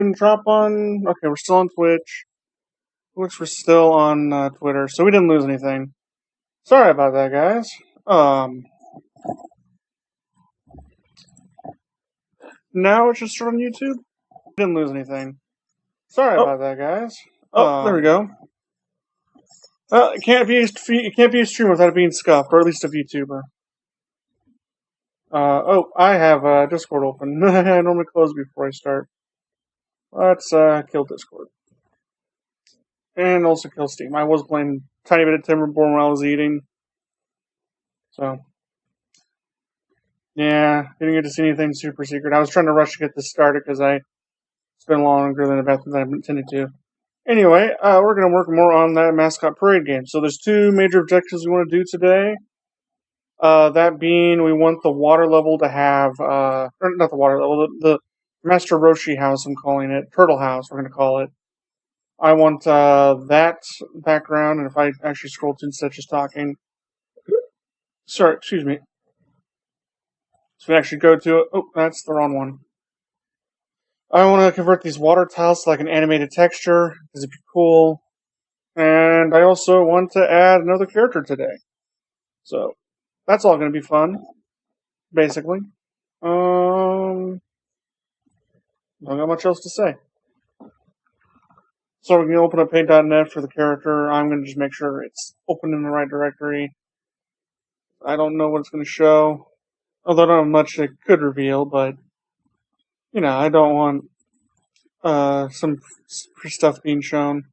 Didn't drop on. Okay, we're still on Twitch. We're still on Twitter, so we didn't lose anything. Sorry about that, guys. Now it's just on YouTube. Didn't lose anything. Sorry about that, guys. There we go. It can't be a streamer without it being scuffed, or at least a VTuber. I have Discord open. I normally close before I start. Let's kill Discord. And also kill Steam. I was playing a tiny bit of Timberborn while I was eating. So, yeah, didn't get to see anything super secret. I was trying to rush to get this started because it's been longer than I intended to. Anyway, we're going to work more on that Mascot Parade game. So there's two major objectives we want to do today. That being, we want the water level to have, or not the water level, the Master Roshi house, I'm calling it. Turtle house, we're going to call it. I want that background, and if I actually scroll to instead of just talking. Sorry, excuse me. So we actually go to it. Oh, that's the wrong one. I want to convert these water tiles to like an animated texture, because it'd be cool. And I also want to add another character today. So, that's all going to be fun, basically. Don't got much else to say. So we're going to open up paint.net for the character. I'm going to just make sure it's open in the right directory. I don't know what it's going to show. Although I don't have much it could reveal, but, I don't want some stuff being shown.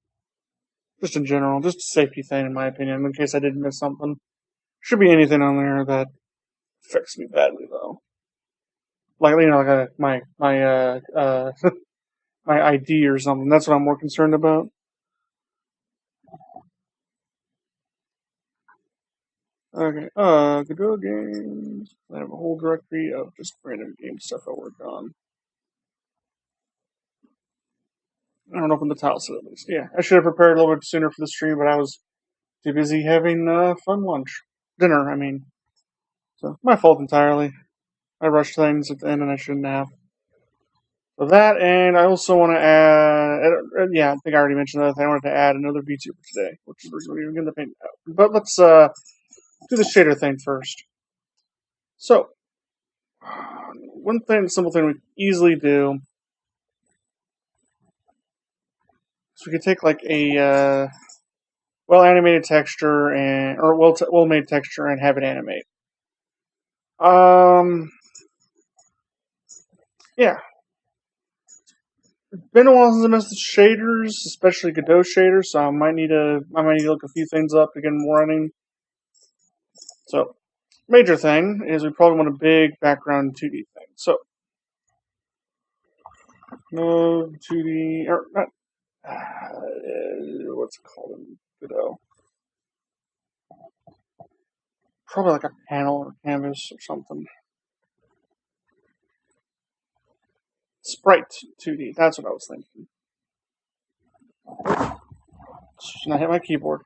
Just in general. Just a safety thing, in my opinion, in case I did miss something. Should be anything on there that affects me badly, though. Like, my my ID or something. That's what I'm more concerned about. Okay, godot games. I have a whole directory of just random game stuff I worked on. I don't open the tile set at least. Yeah, I should have prepared a little bit sooner for the stream, but I was too busy having fun lunch. Dinner, I mean. So, my fault entirely. I rushed things at the end and I shouldn't have. So that, and I also want to add, yeah, I think I already mentioned that. I wanted to add another VTuber today, which is we're going to paint out. But let's do the shader thing first. So, one simple thing we can easily do is we could take like a well-animated texture or well-made texture and have it animate. Yeah. It's been a while since I messed with shaders, especially Godot shaders, so I might need to look a few things up to get them running. So, major thing is we probably want a big background 2D thing. So, no 2D, or not, what's it called in Godot? Probably like a panel or canvas or something. Sprite 2D, that's what I was thinking. Should not hit my keyboard.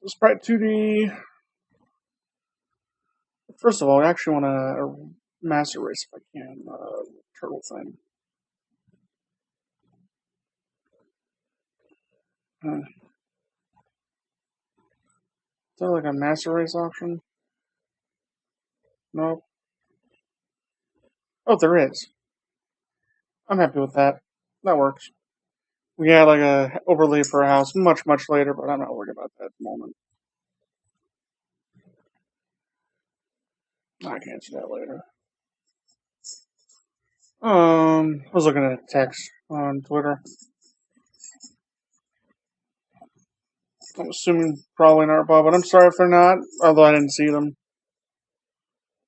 Sprite 2D. First of all, I actually want to mass erase if I can. Turtle thing. Is there like a mass erase option? Nope. Oh, there is. I'm happy with that. That works. We had like a overlay for a house much later, but I'm not worried about that at the moment. I can answer that later. I was looking at text on Twitter. I'm assuming probably not, Bob, but I'm sorry if they're not, although I didn't see them.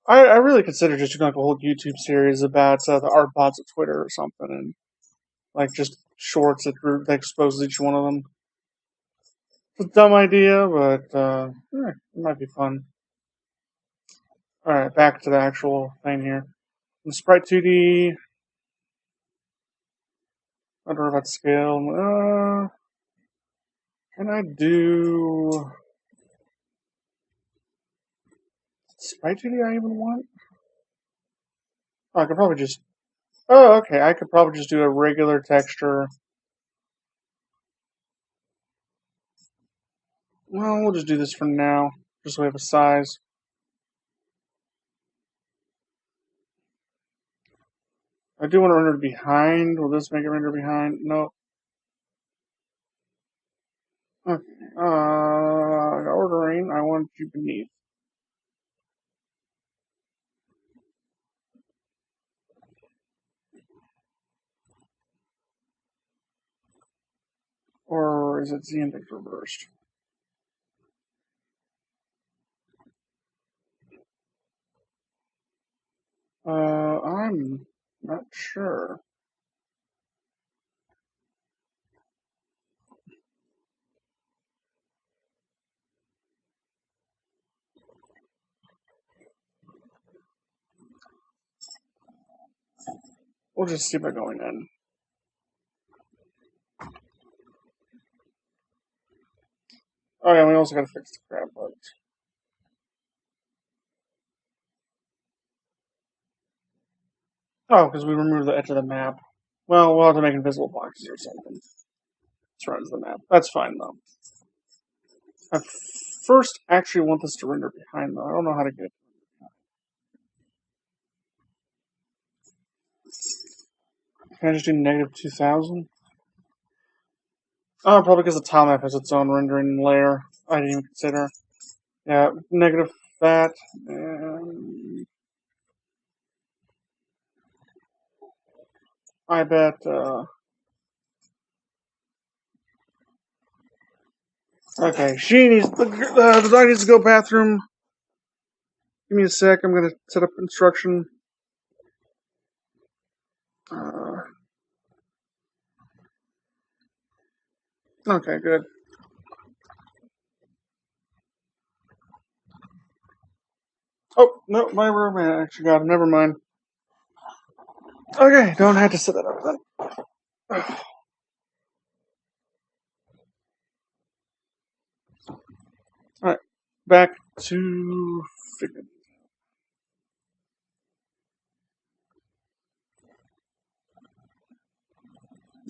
I really consider just doing like a whole YouTube series about the art bots of Twitter or something, and like just shorts that exposes each one of them. It's a dumb idea, but it might be fun. Alright, back to the actual thing here. The Sprite 2D. I don't know about scale. Can I do Sprite 2D I even want? Oh, I could probably just Oh, okay. I could probably just do a regular texture. Well, we'll just do this for now, just so we have a size. I do want to render behind. Will this make it render behind? No. Okay. Ordering. I want you beneath. Or is it Z index reversed? I'm not sure. We'll just see by going in. Oh yeah, we also gotta fix the crab bugs. Oh, because we removed the edge of the map. Well, we'll have to make invisible boxes or something. Surrounds the map. That's fine though. I first actually want this to render behind though. I don't know how to get it. Can I just do negative 2000? Oh, probably because the tile map has its own rendering layer. I didn't even consider. Yeah, negative that. And I bet. Okay, she needs. The dog needs to go bathroom. Give me a sec. I'm gonna set up instruction. Okay, good. Oh, no, my roommate actually got him. Never mind. Okay, don't have to set that up then. Alright, back to figure.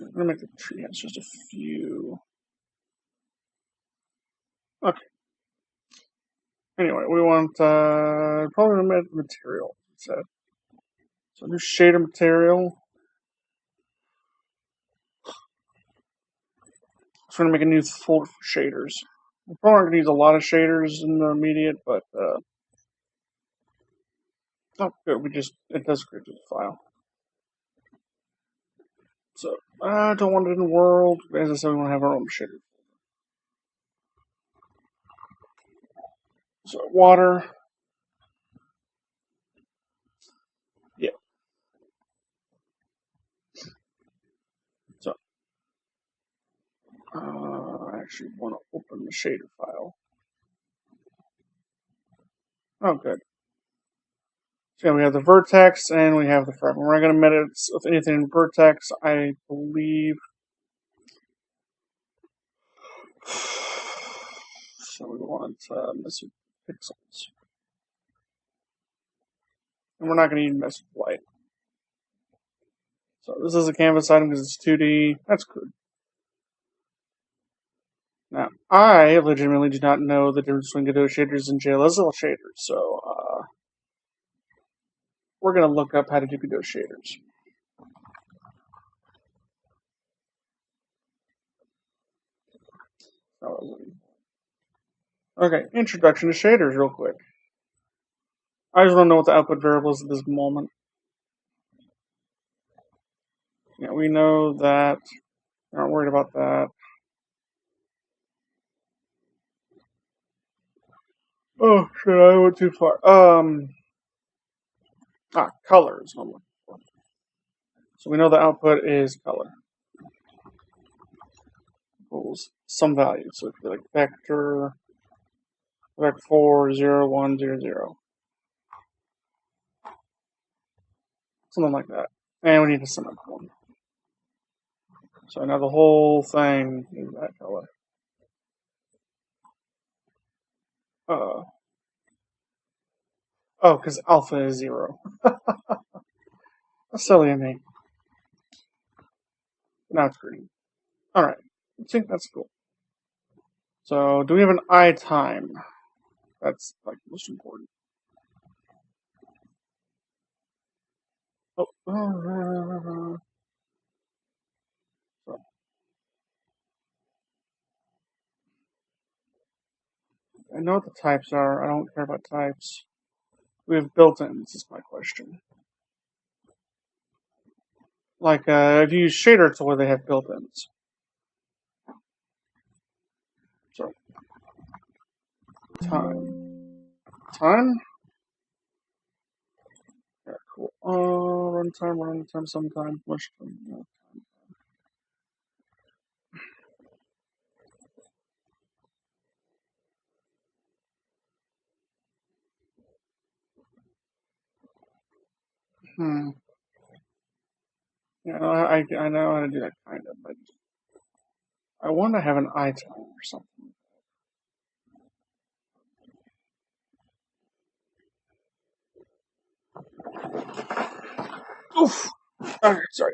I'm gonna make the tree has just a few. Okay. Anyway, we want probably material instead. So new shader material. So we're gonna make a new folder for shaders. We're probably gonna use a lot of shaders in the immediate, but oh good, it does create a file. So I don't want it in the world. As I said, we want to have our own shader. So water. Yeah. So I actually want to open the shader file. Oh, good. So we have the vertex and we have the fragment. We're not going to edit with anything in vertex, I believe. So we want mess with pixels. And we're not going to even mess with light. So this is a canvas item because it's 2D. That's good. Now, I legitimately do not know the difference between Godot shaders and JLSL shaders, so we're going to look up how to do Godot shaders. Okay, introduction to shaders real quick. I just want to know what the output variable is at this moment. Yeah, we know that. We're not worried about that. Oh shit, I went too far. Color is what I'm looking for. So we know the output is color. Equals some value. So it could be like vector 4, 0, 1, 0, 0. Something like that. And we need a semicolon. So now the whole thing is that color. Oh, because alpha is 0. That's silly of me. Now it's green. Alright. I think that's cool. So, do we have an eye time? That's, like, most important. Oh. So, I know what the types are. I don't care about types. We have built-ins, is my question. Like, if you use shader tool, they have built-ins. So, time? Yeah, cool. Runtime, sometime, much time. Yeah. Yeah, I know how to do that kind of, but I want to have an eye time or something. Oof! Okay, sorry.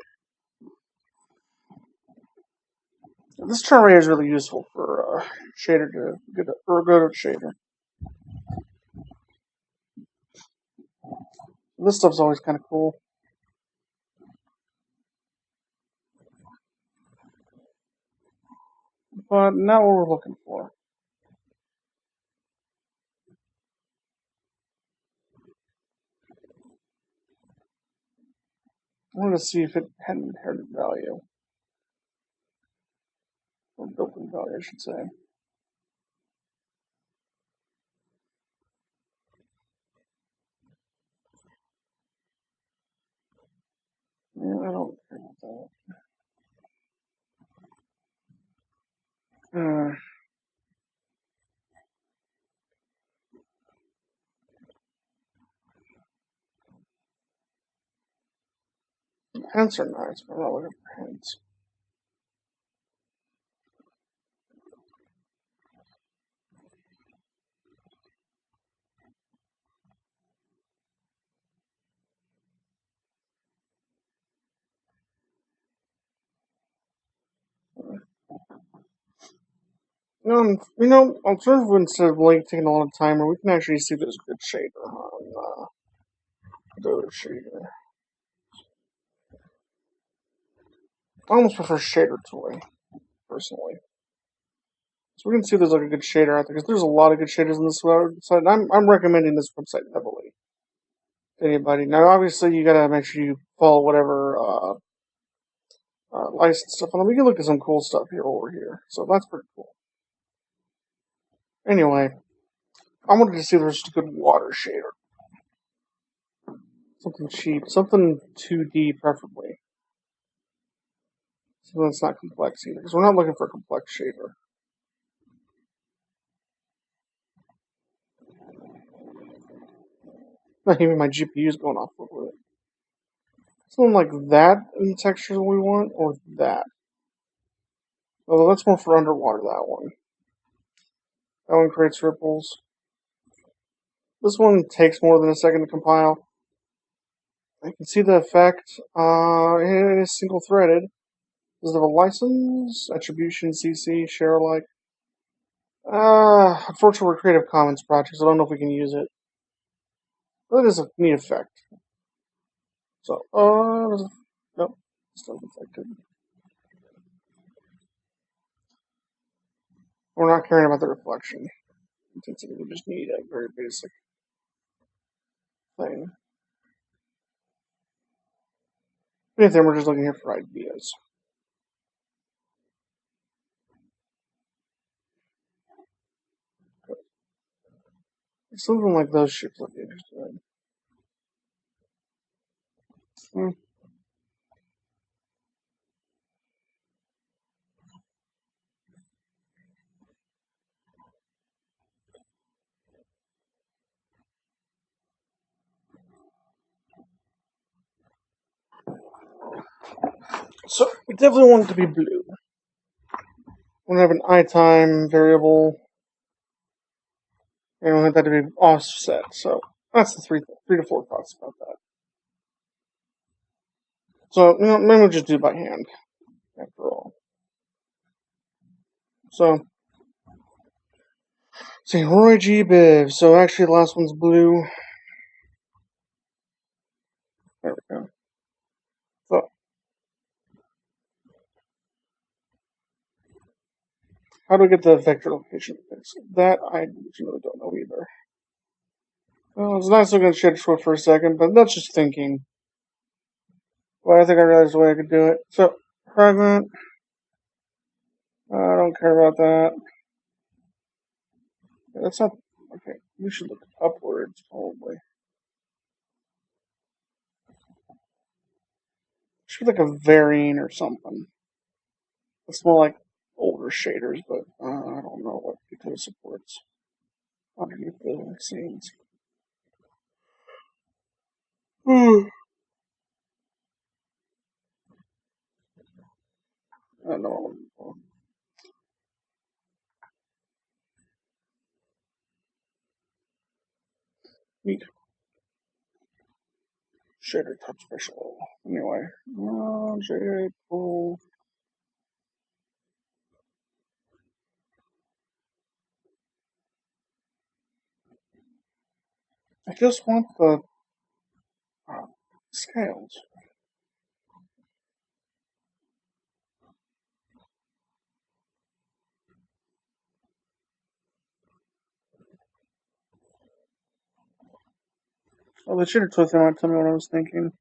This term array is really useful for shader to get a godot shader. This stuff's always kind of cool. But not what we're looking for. I wanted to see if it had an inherited value. Or built-in value, I should say. Yeah, I don't care about that. Hints are nice, but I'm not looking for hints. Alternative instead of like taking a lot of time, we can actually see there's a good shader on the shader. I almost prefer shader toy, personally. So we can see there's like a good shader out there, because there's a lot of good shaders on this website. I'm recommending this website heavily to anybody. Now, obviously, you gotta make sure you follow whatever license stuff on them. We can look at some cool stuff here over here, so that's pretty cool. Anyway, I wanted to see if there's a good water shader. Something cheap, something 2D preferably. Something that's not complex either, because we're not looking for a complex shader. Not even my GPU is going off with it. Something like that in the textures we want, or that. Although that's more for underwater, that one. That one creates ripples. This one takes more than a second to compile. I can see the effect. It is single threaded. Does it have a license? Attribution, CC, share alike? Unfortunately, we're Creative Commons projects. So I don't know if we can use it. But it is a neat effect. So, nope, still affected. We're not caring about the reflection intensity. We just need a very basic thing. Anything, we're just looking here for ideas. Something like those shapes look interesting. So we definitely want it to be blue. We're gonna have an eye time variable, and we want that to be offset. So that's the three to four thoughts about that. So, maybe we'll just do it by hand, after all. So, say Roy G. Biv. So, actually, the last one's blue. There we go. So, how do we get the vector location fixed? That I really don't know either. Well, it's nice looking at Shader Swift for a second, but that's just thinking. But I think I realized the way I could do it. So, fragment. I don't care about that. That's not. Okay, we should look upwards, probably. Should be like a variant or something. It's more like older shaders, but I don't know what Github supports underneath the scenes. I don't know. Neat. Shader type special. Anyway. Shader pool. I just want the scales. Oh, they should have told me what I was thinking.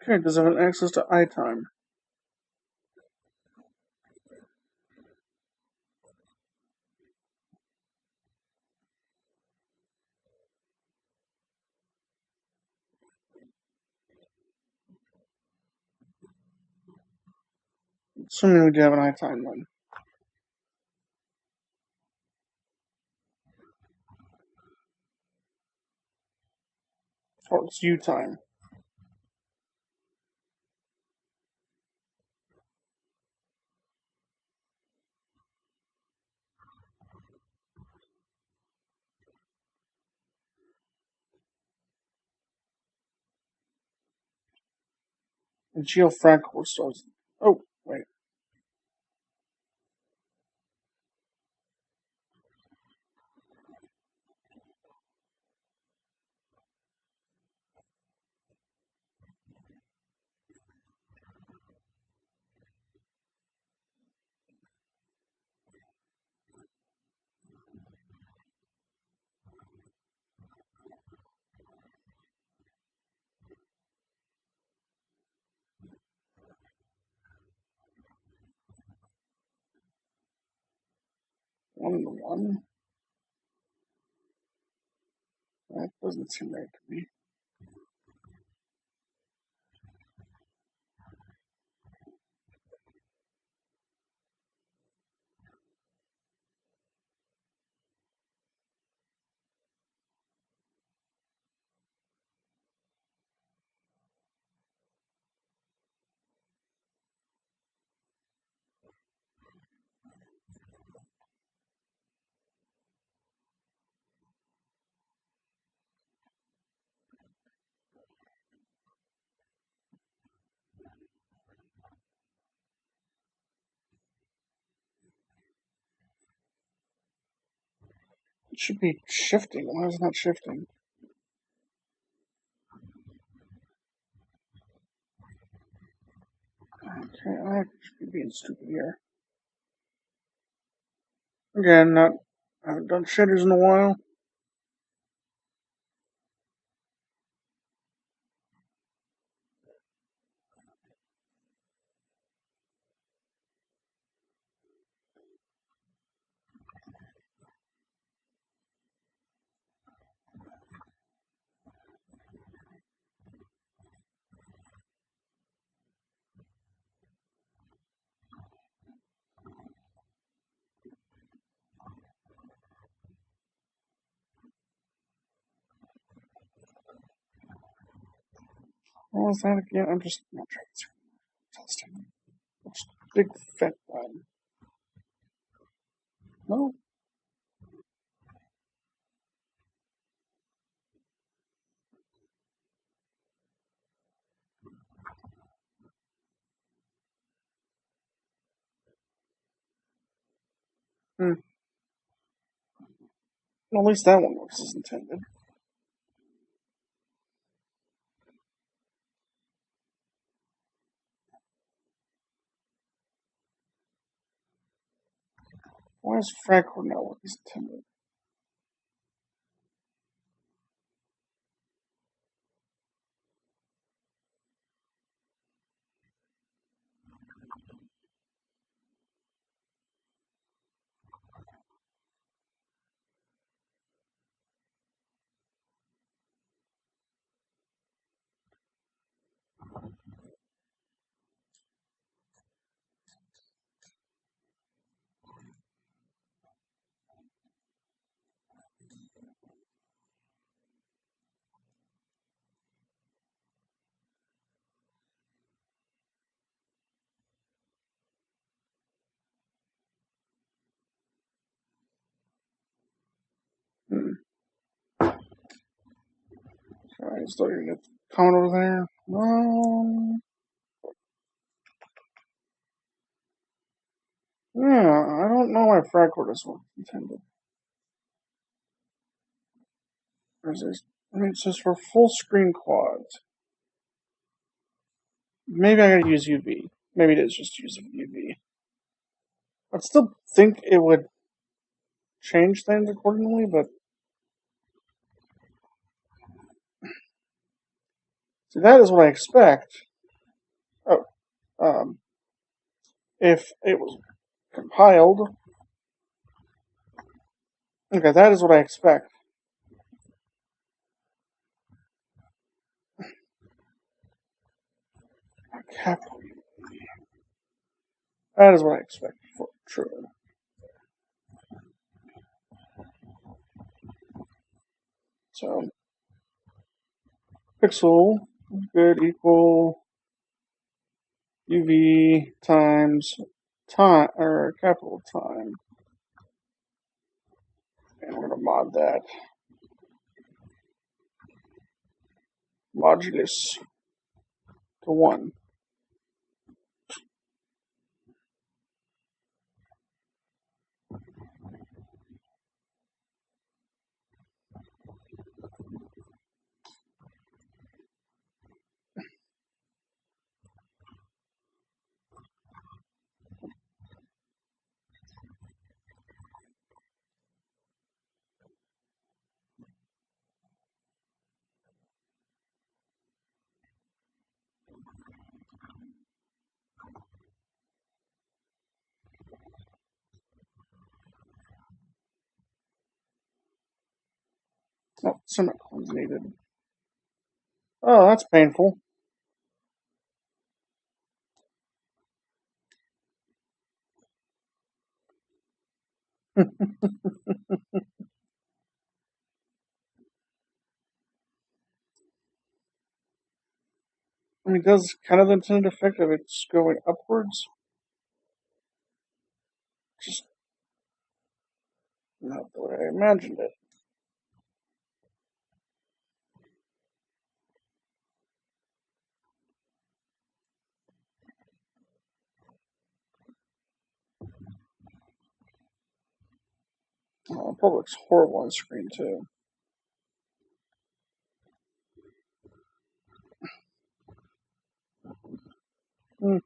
Okay, does it have access to iTime? Assuming we do have an iTime then. Or it's U-time. And geofractal stores. Oh, wait. One. That doesn't seem right to me. It should be shifting. Why is it not shifting? Okay, I should be being stupid here. Again, I haven't done shaders in a while. What was that again? I'm just not testing. Big fat one. No. At least that one works as intended. Why is frag not work as intended? Alright, still gonna get the comment over there. No. Yeah, I don't know why frag is intended. It says for full screen quads. Maybe I gotta use UV. Maybe it is just use UV. I'd still think it would change things accordingly, but see, that is what I expect. Oh, if it was compiled, okay, that is what I expect. Capital. That is what I expect for true. So, pixel good equal UV times time or capital time, and we're gonna mod that modulus to 1. Oh, semicolons needed. Oh, that's painful. I mean, it does kind of the intended effect of it's going upwards. Just not the way I imagined it. Oh, it probably looks horrible on screen, too. Hmm.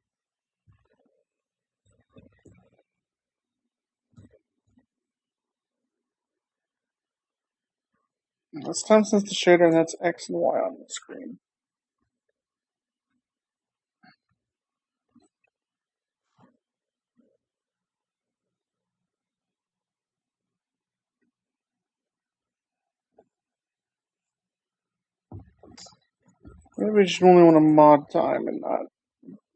That's time since the shader, and that's X and Y on the screen. Maybe we just only want to mod time and not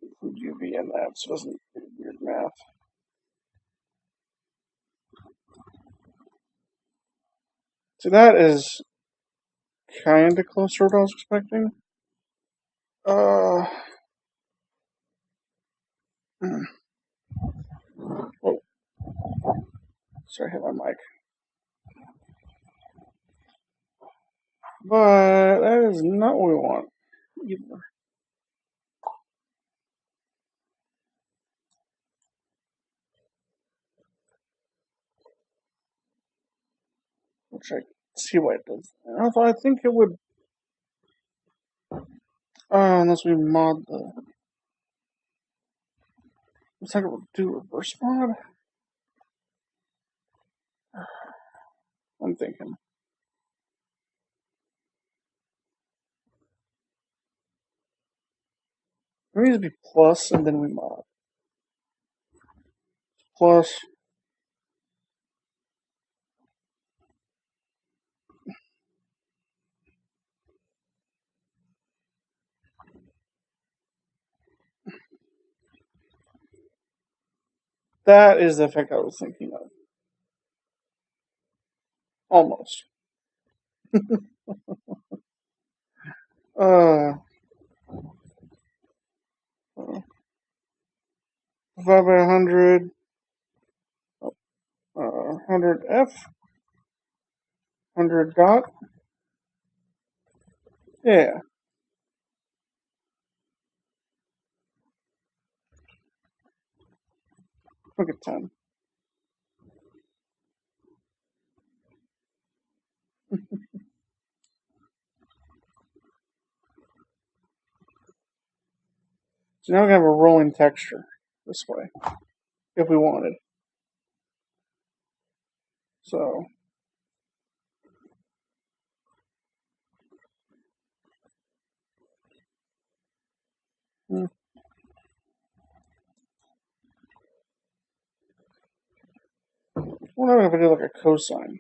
include UV in that, so it doesn't do weird math. So that is kind of close to what I was expecting. Oh, sorry, I hit my mic. But that is not what we want either. Which I see why it does. Although I think it would, unless we mod the. Looks like it would do reverse mod. I'm thinking. It needs to be plus and then we mod. Plus. That is the effect I was thinking of. Almost. Uh, 5 by 100. 100F. 100 dot. Yeah. Look at 10. So now we have a rolling texture this way, if we wanted. So. I wonder if I do like a cosine.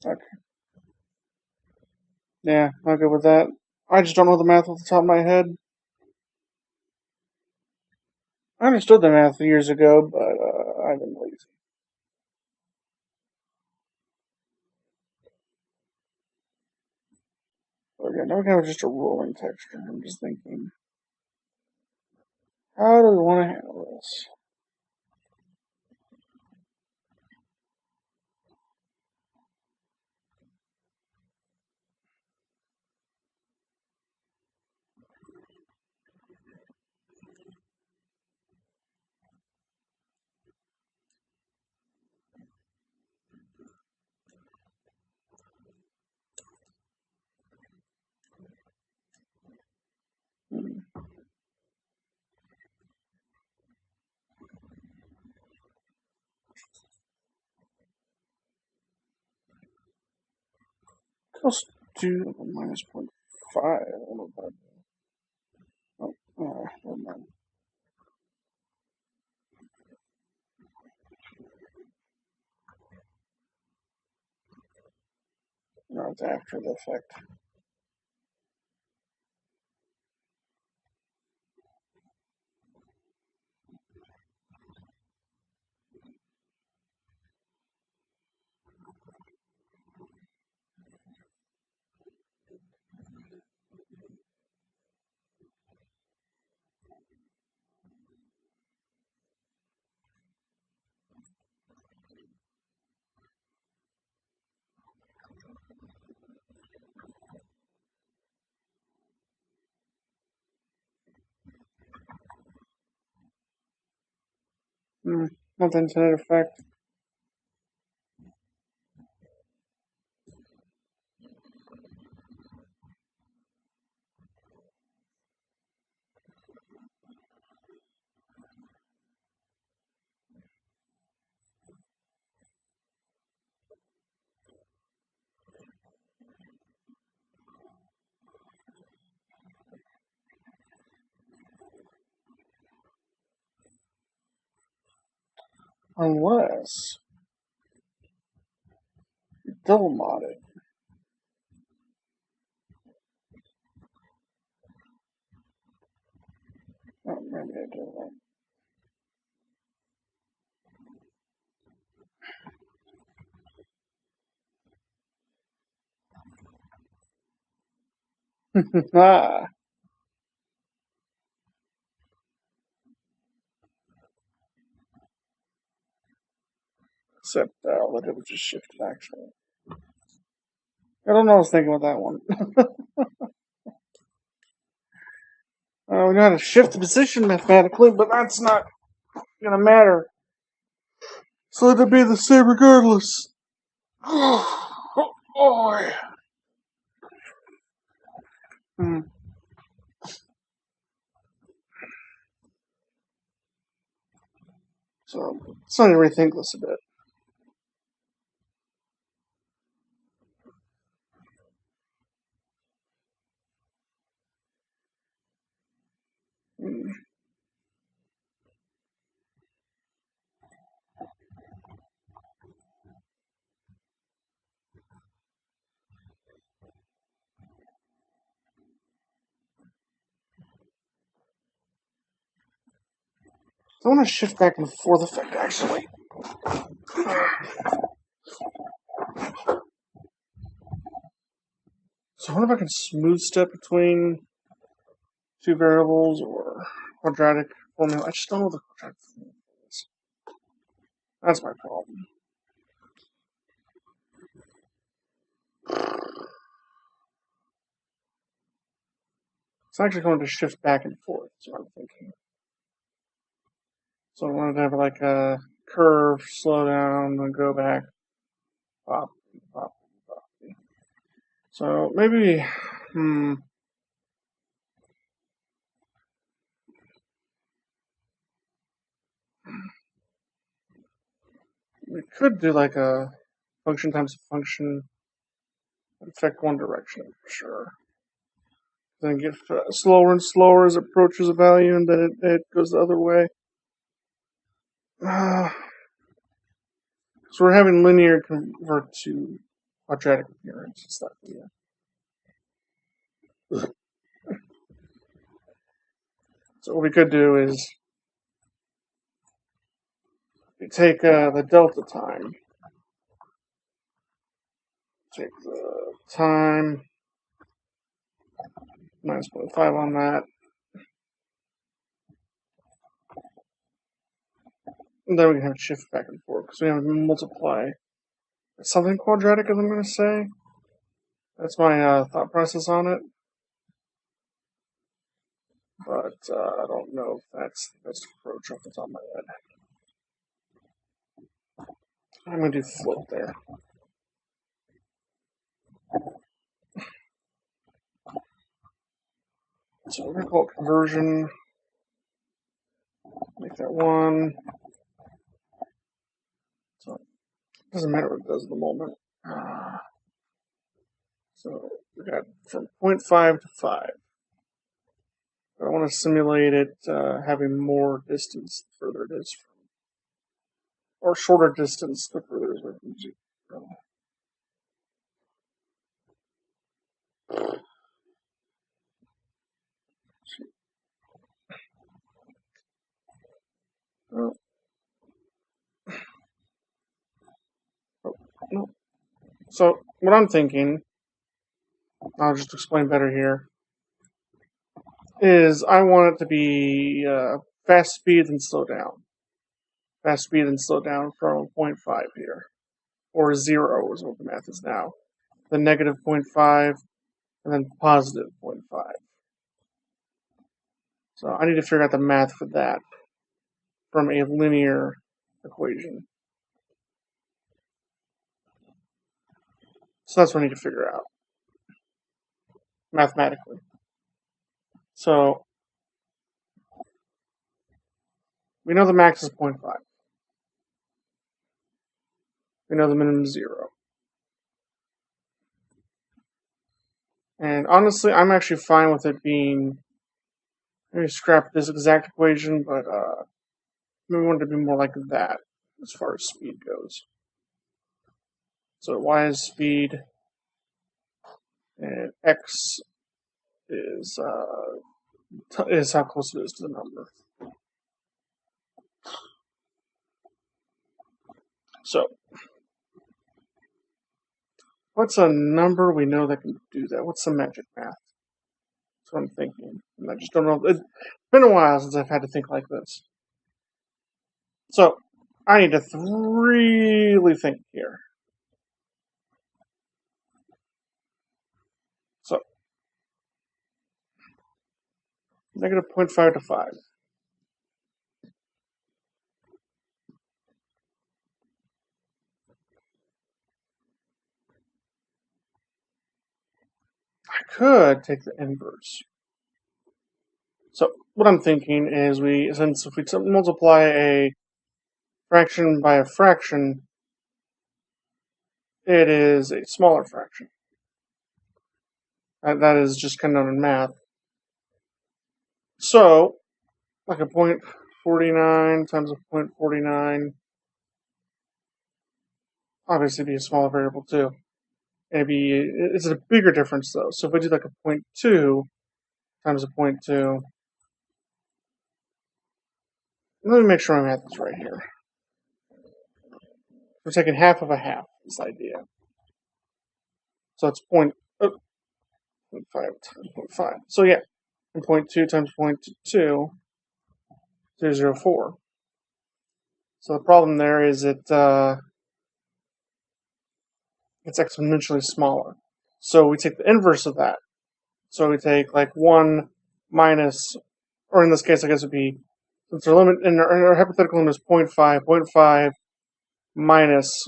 Okay. Yeah, I'll go with that. I just don't know the math off the top of my head. I understood the math years ago, but I've been lazy. So again, now we have just a rolling texture. I'm just thinking, how do we want to handle this? Let's do minus 0.5. I don't know about that. Oh, never mind. No, it's after the effect. Not the intended effect. Unless you double mod it. the idea of that. Ah. Except all I did was just shift it, actually. I don't know what I was thinking with that one. We know how to shift the position mathematically, but that's not gonna matter. So it'd be the same regardless. Oh, boy. So it's time to rethink this a bit. I want to shift back and forth effect, actually. So I wonder if I can smooth step between two variables or quadratic formula. I just don't know what the quadratic formula is. That's my problem. It's actually going to shift back and forth, is what I'm thinking. So I wanted to have like a curve, slow down, then go back, pop, pop, pop. So maybe, we could do like a function times a function, affect one direction for sure. Then get slower and slower as it approaches a value, and then it goes the other way. So we're having linear convert to quadratic appearance. It's that idea. So what we could do is we take the delta time, take the time minus 0.5 on that, and then we can have it shift back and forth because we have to multiply something quadratic, as I'm going to say. That's my thought process on it. But I don't know if that's the best approach off the top of my head. I'm going to do float there. So we're going to call it conversion. Make that 1. So it doesn't matter what it does at the moment. So we got from 0.5 to 5. I want to simulate it having more distance the further it is from, or shorter distance the further it is from 0. Oh, no. So what I'm thinking, I'll just explain better here, is I want it to be fast speed and slow down. Fast speed and slow down from 0.5 here. Or 0 is what the math is now. Then negative 0.5, and then positive 0.5. So I need to figure out the math for that from a linear equation. So that's what I need to figure out mathematically. So we know the max is 0.5. We know the minimum is 0. And honestly, I'm actually fine with it being, maybe scrap this exact equation, but maybe we want it to be more like that as far as speed goes. So y is speed, and x is how close it is to the number. So, what's a number we know that can do that? What's some magic math? That's what I'm thinking. And I just don't know. It's been a while since I've had to think like this. So, I need to really think here. So, negative 0.5 to 5. I could take the inverse. So, what I'm thinking is since if we multiply a fraction by a fraction, it is a smaller fraction. That is just kind of known in math. So, like a 0.49 times a 0.49, obviously be a smaller variable too. It's a bigger difference though. So if we do like a 0.2 times a 0.2, let me make sure my math is right here. We're taking half of a half, this idea. So it's 0.5 times 0.5. So yeah, 0.2 times 0.2, 0.04. So the problem there is it's exponentially smaller. So we take the inverse of that. So we take like 1 minus, or in this case, I guess it would be, since our limit, in our hypothetical limit is 0.5, 0.5 minus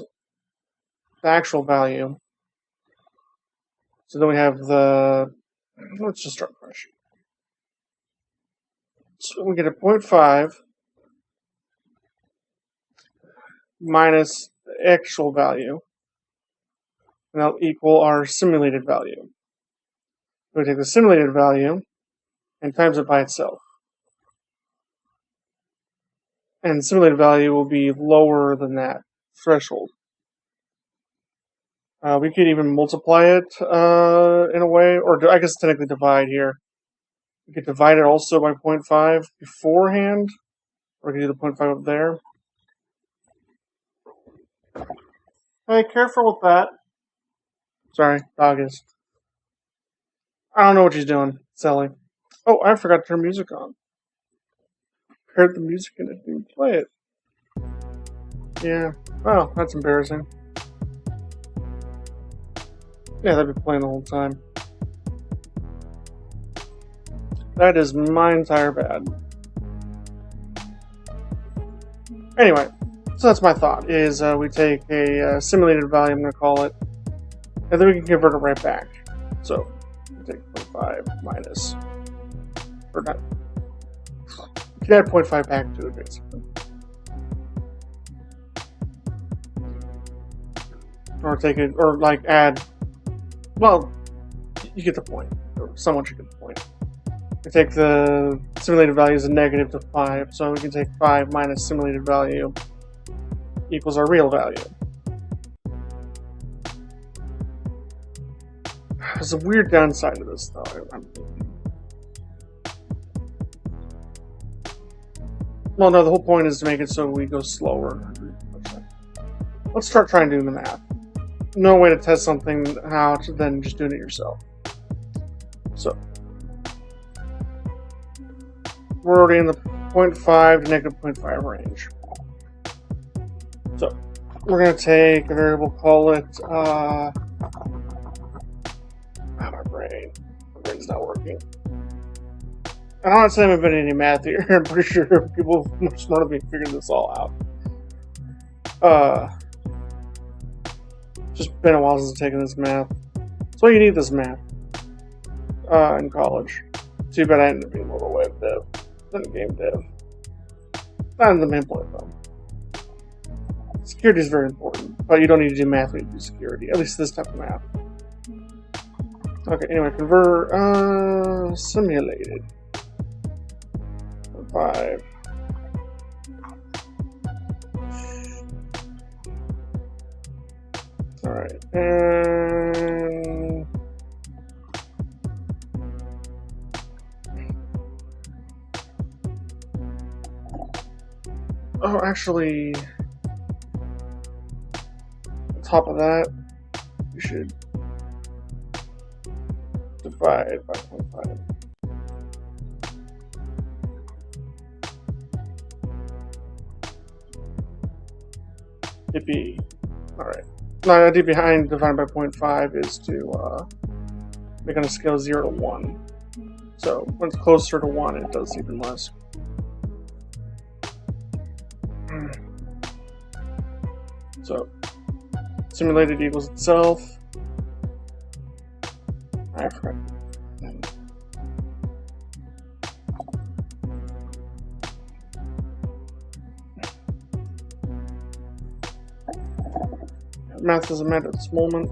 the actual value. So then we have let's just start fresh. So we get a 0.5 minus the actual value, and that'll equal our simulated value. We take the simulated value and times it by itself. And simulated value will be lower than that threshold. We could even multiply it in a way, or I guess technically divide here. We could divide it also by 0.5 beforehand, or we could do the 0.5 up there. Hey, careful with that. Sorry, dog is. I don't know what she's doing, Sally. Oh, I forgot to turn music on. Heard the music and it didn't play it. Yeah. Oh, that's embarrassing. Yeah, that'd be playing the whole time. That is my entire bad. Anyway, so that's my thought, is we take a simulated value, I'm going to call it, and then we can convert it right back. So, we take 0.5 minus, or not, you can add 0.5 back to it, basically. Or take it, or like add, well, you get the point, or someone should get the point. We take the simulated value as a negative to 5, so we can take 5 minus simulated value equals our real value. There's a weird downside to this, though. Well, no, the whole point is to make it so we go slower. Let's start trying doing the math. No way to test something out than just doing it yourself. So, we're already in the 0.5 to negative 0.5 range. So, we're going to take a variable, call it, my brain's not working. And I'm not saying I've been any math here. I'm pretty sure people much smarter than me figured this all out. Just been a while since I've taken this math. So you need this math in college. Too bad I ended up being more of a web dev than a game dev. Not in the main point though. Security is very important, but you don't need to do math when you do security. At least this type of math. Okay, anyway, convert simulated. 5. Alright, and oh, actually, top of that, you should divide by 0.5. DP. Alright. No, DP behind divided by 0.5 is to make it on a scale of 0 to 1. So when it's closer to 1, it does even less. So simulated equals itself. I forgot. Math doesn't matter at this moment.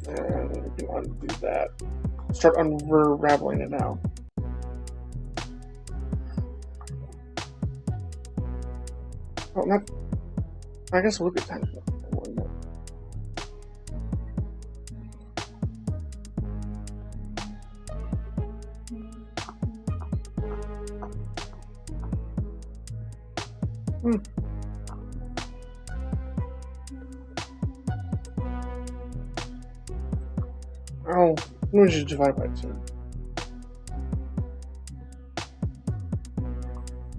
And we can undo that. Start unraveling it now. Oh, not. I guess we'll get time for that. Oh, we should divide by 2.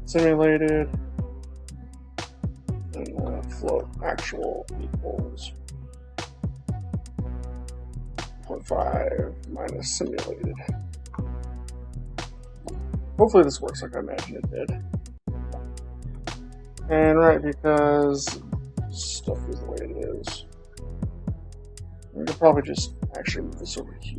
Simulated and float actual equals 0.5 minus simulated. Hopefully this works like I imagine it did. And right, because stuff is the way it is, we could probably just actually move this over here.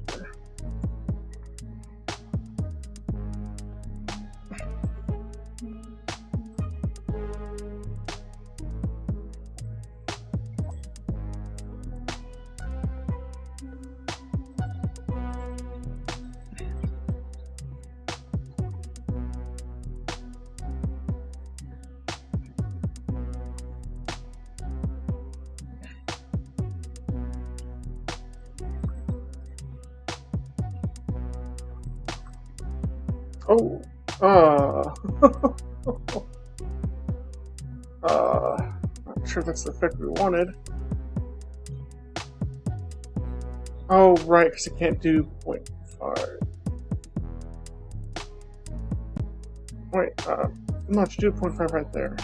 Oh, not sure if that's the effect we wanted. Oh, right, because it can't do 0.5. Wait, no, it should do 0.5 right there.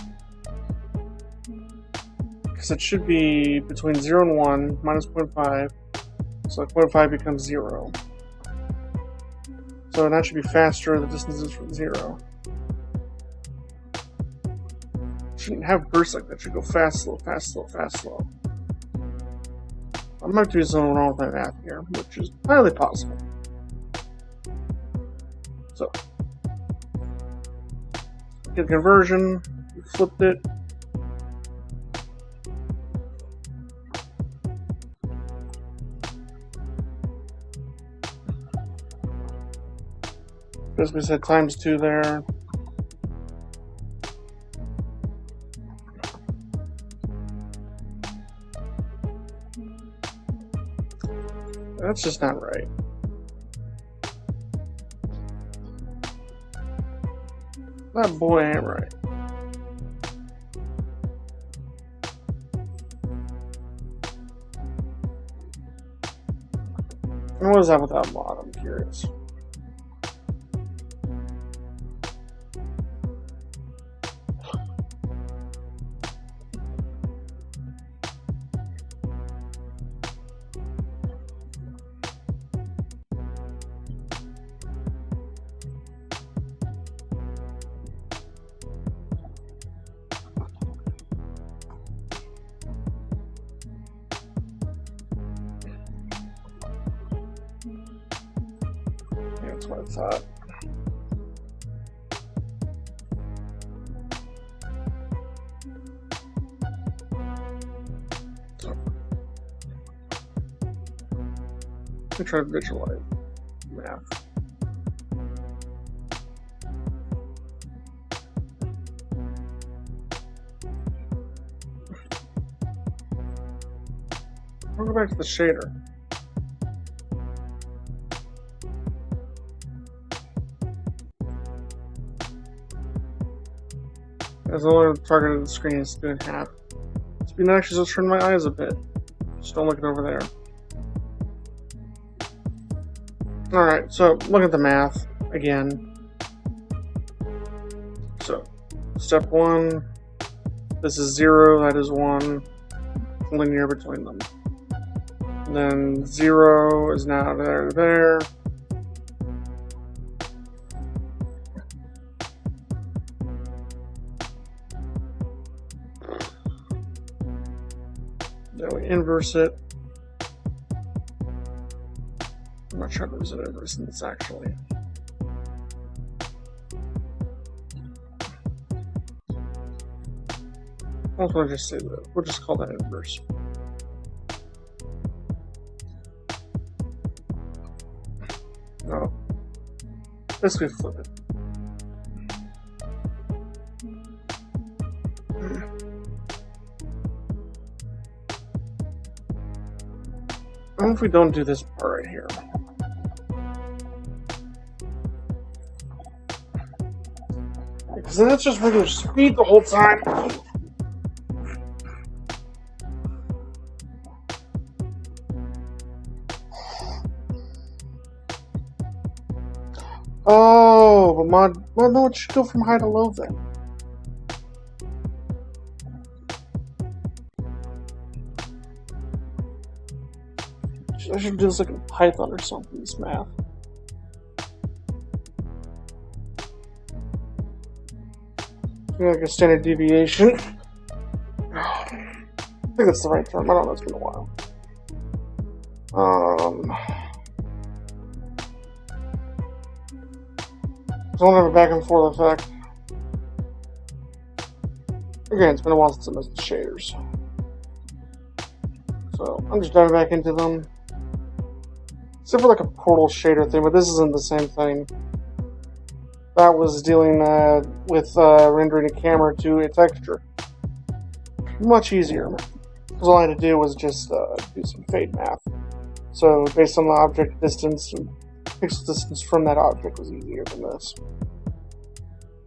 Because it should be between 0 and 1, minus 0.5, so 0.5 becomes 0. So that should be faster, the distance is from 0. Shouldn't have bursts like that, it should go fast, slow, fast, slow, fast, slow. I might do something wrong with my math here, which is highly possible. So, get conversion, we flipped it. Basically said times 2 there. That's just not right. That boy ain't right. And what is that without mod? I'm curious. That's what I thought. Let me try to visualize math. I'll go back to the shader. As the lower target of the screen is split in half. Speed actually just turn my eyes a bit. Just don't look it over there. Alright, so look at the math again. So, step 1, this is 0, that is 1, linear between them. And then 0 is now there to there. Then we inverse it. I'm not sure if there's an inverse in this actually. I want to just say that. We'll just call that inverse. No. Basically flip it. What if we don't do this part right here? Because then it's just regular speed the whole time. Oh, but mod, well, no, it should go from high to low then. I should do this like in Python or something, this math. Like a standard deviation. I think that's the right term. I don't know, it's been a while. So I don't have a back and forth effect. Again, it's been a while since I missed the shaders. So I'm just diving back into them. Except for like a portal shader thing, but this isn't the same thing. That was dealing with rendering a camera to a texture. Much easier. Because all I had to do was just do some fade math. So based on the object distance and pixel distance from that object was easier than this.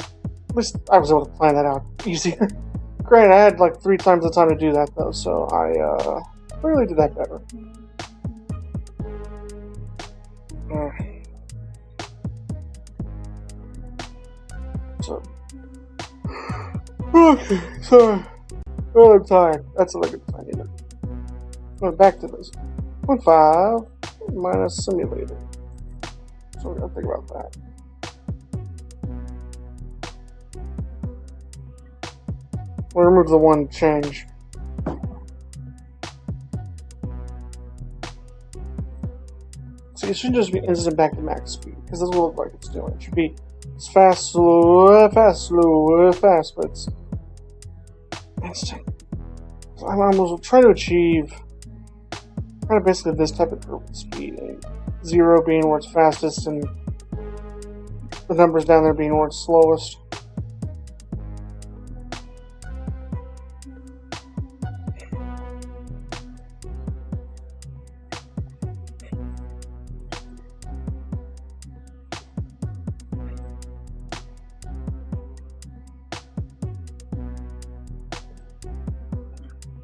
At least I was able to plan that out easier. Great, I had like 3 times the time to do that though, so I clearly did that better. So, okay, sorry. Well, I'm tired. That's a good sign either. Well, back to this. 0.5 minus simulated. So we gotta think about that. We'll remove the one change. So it shouldn't just be instant back to max speed, because that's what it looks like it's doing. It should be fast, slow, fast, slow, fast, but it's instant. So I'm almost trying to achieve kind of basically this type of speed. 0 being where it's fastest, and the numbers down there being where it's slowest.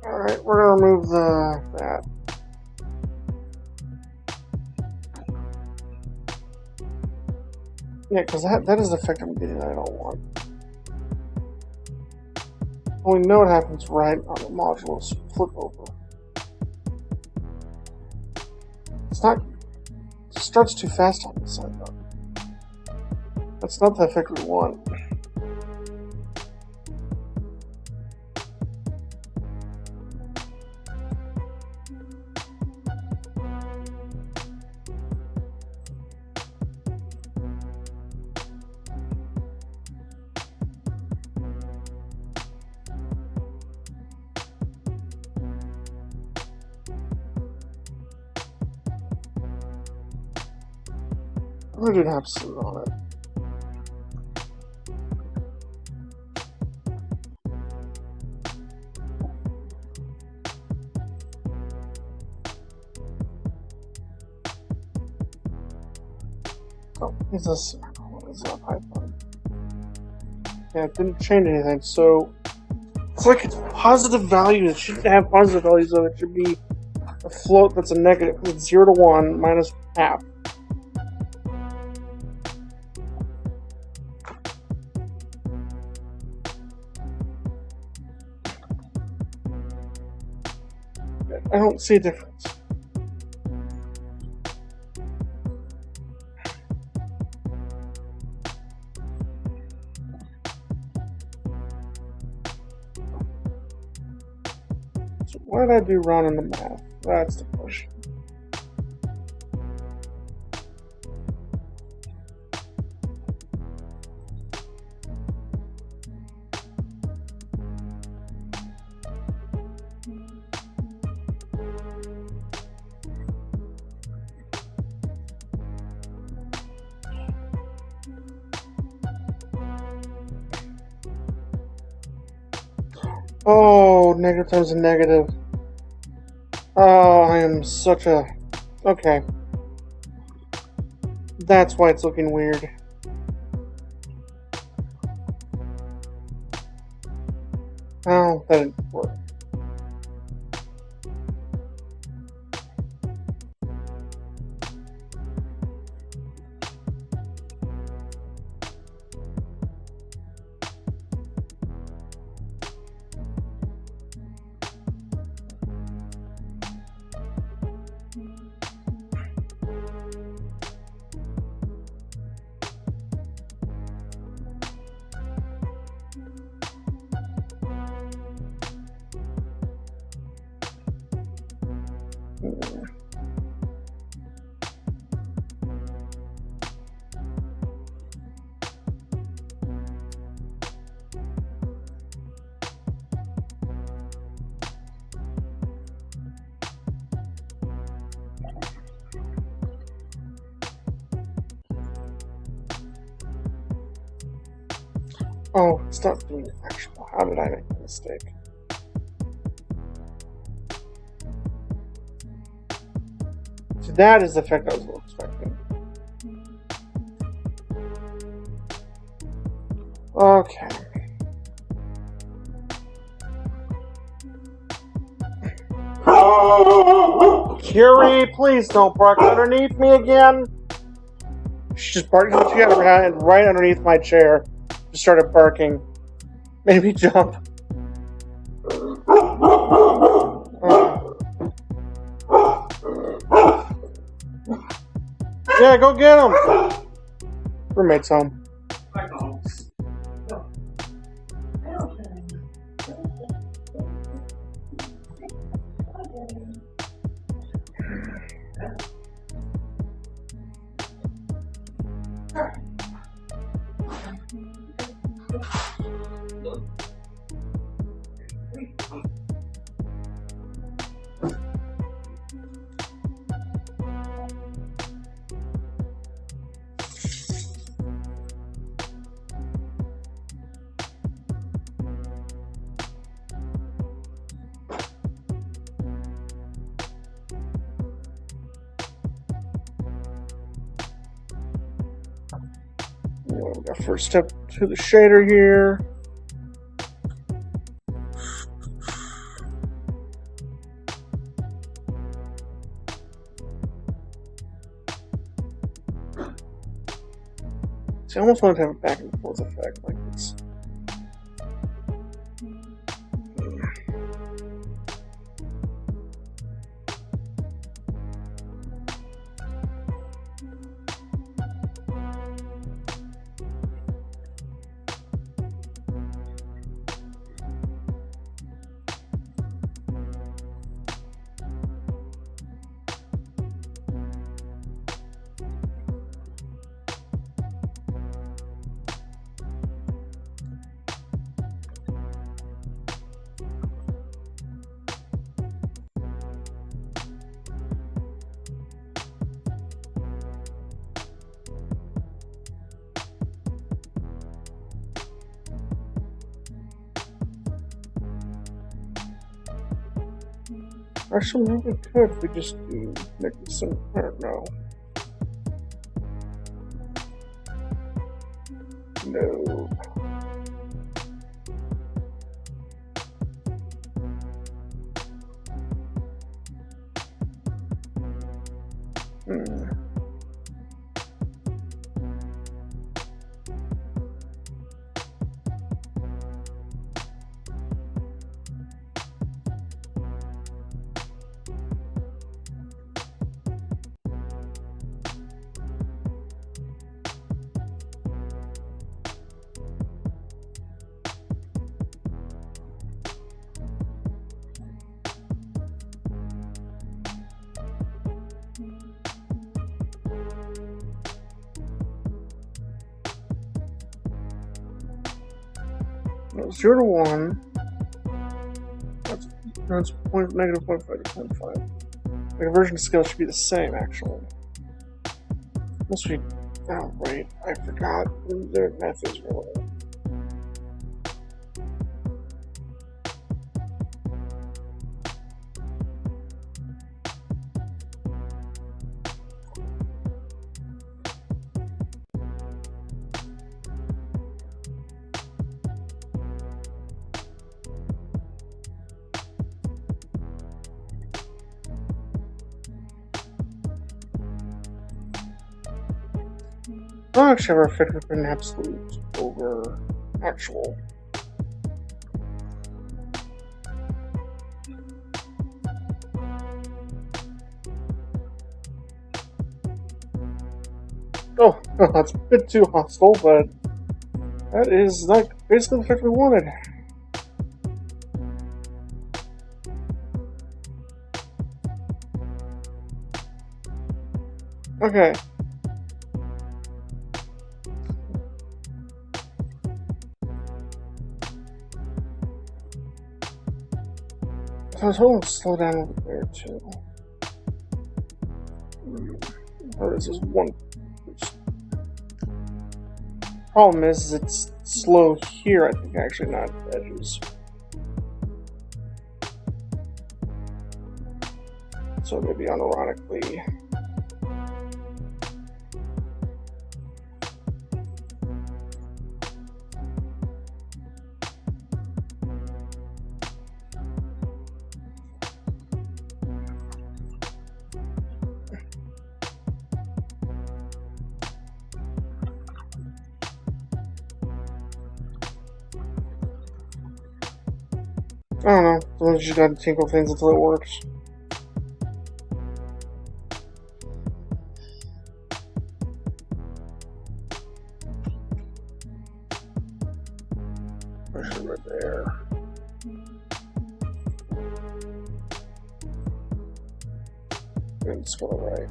Alright, we're going to remove that. Yeah, because that is the effect I'm getting that I don't want. Well, we know what happens right on the module's flip over. It's not... It starts too fast on this side, though. That's not the effect we want. I didn't have sleep on it. Oh, is this? What is that Python? Yeah, it didn't change anything, so it's like it's positive value. It shouldn't have positive values though. It should be a float that's a negative. It's 0 to 1 minus half. I don't see a difference. So why did I do wrong in the math? That's the question. Oh, negative times a negative. Oh, I am such a... Okay. That's why it's looking weird. Oh, that didn't work. Oh, it's not doing it actual. How did I make a mistake? So that is the effect I was expecting. Okay. Curie, please don't bark underneath me again. She just barked right underneath my chair. Just started barking. Made me jump. Yeah, go get him. Roommate's home. First step to the shader here. See, I almost want to have a back and forth effect like this. Actually, maybe we could if we just make this some. I don't know. No. No, 0 to 1. That's negative 0.5 to 0.5. The conversion scale should be the same, actually. Must be. Oh, wait. I forgot. Their math is relevant. I don't actually ever fit within absolute over actual. Oh, that's a bit too hostile, but that is like basically the effect we wanted. Okay. So I was hoping to slow down over there too. Or is this one? Problem is it's slow here, I think, actually, not edges. So maybe unironically. I don't know. Sometimes you just gotta tinkle things until it works. Push it right there. And just go right.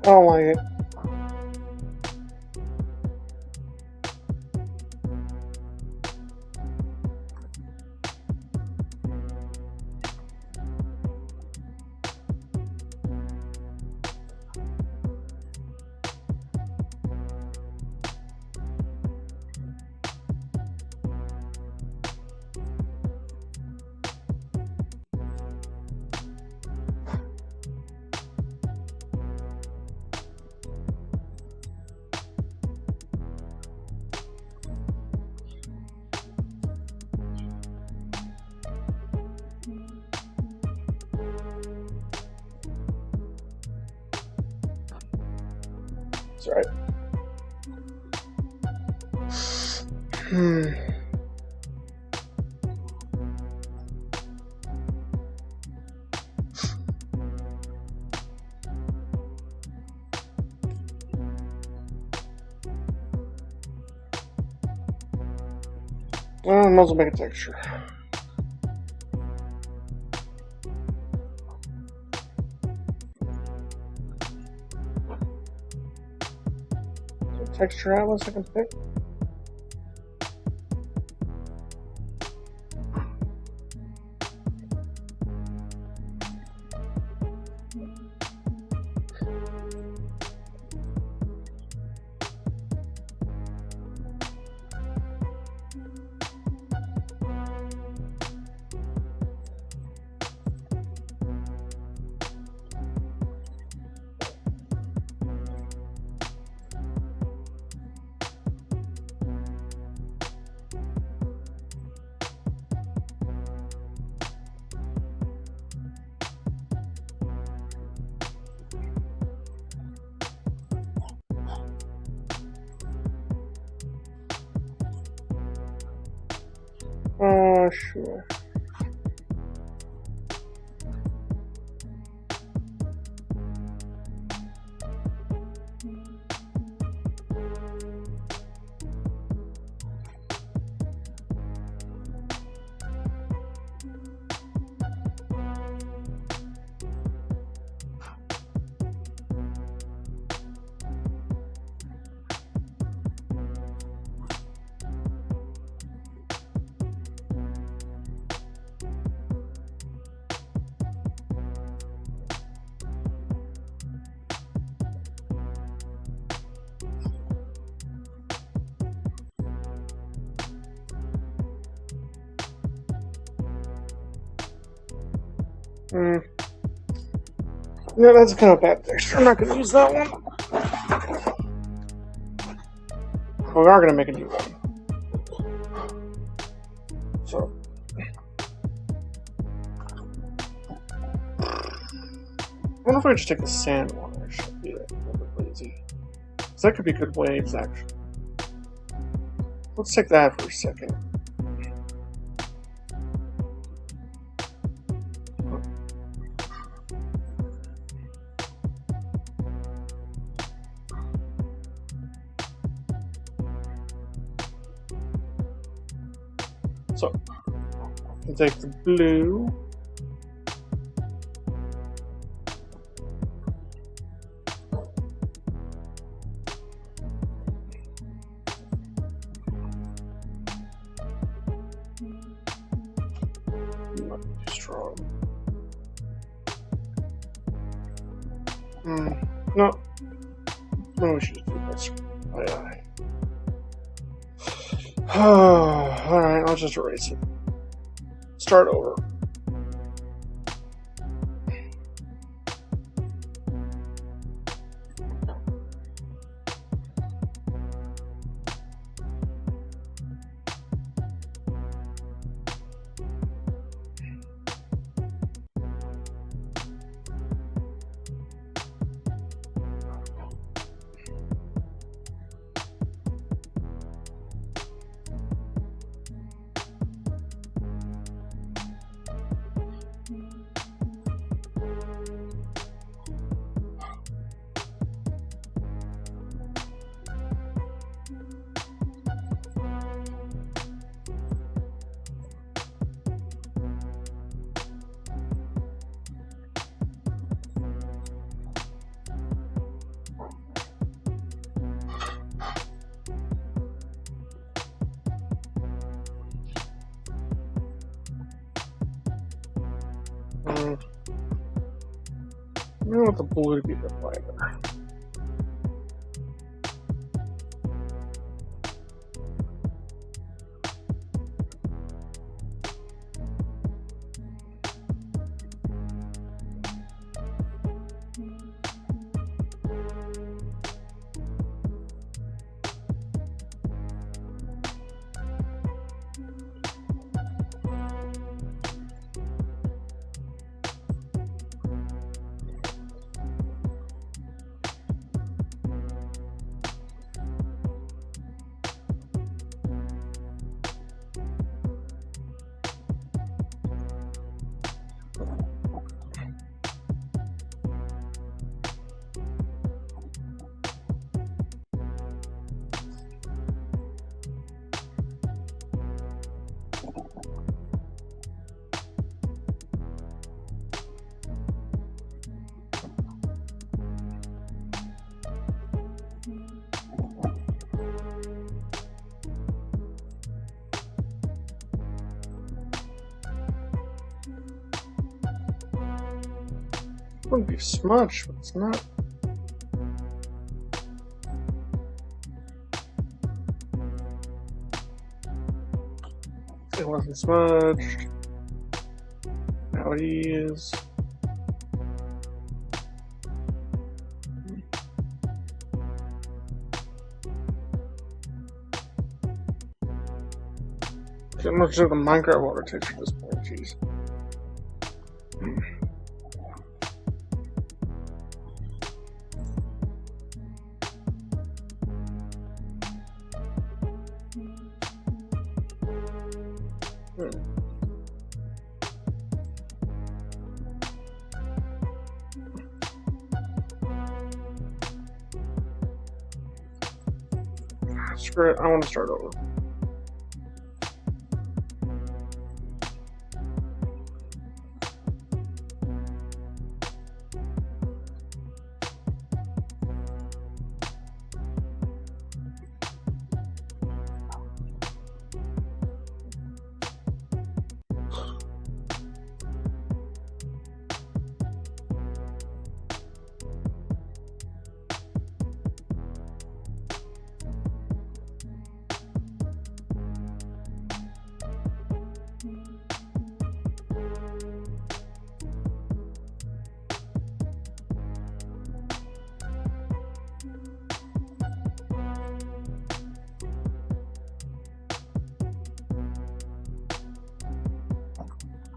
I don't like it. That's right. Well, I might as well make a texture. Texture atlas I can pick. Sure. Yeah, that's kind of a bad texture. I'm not going to use that one. Well, we are going to make a new one. So. I wonder if I just take the sand one. I should be a little bit lazy. Because that could be good waves, actually. Let's take that for a second. So, I'll take the blue. Not too strong. No. No, we should just do this. Alright, I'll just erase it. Start over. I don't want the blue to be the lighter. wouldn't be smudged, but it's not. It wasn't smudged. Now it is. I'm not sure the Minecraft water texture at this point, jeez. Screw it, I want to start over.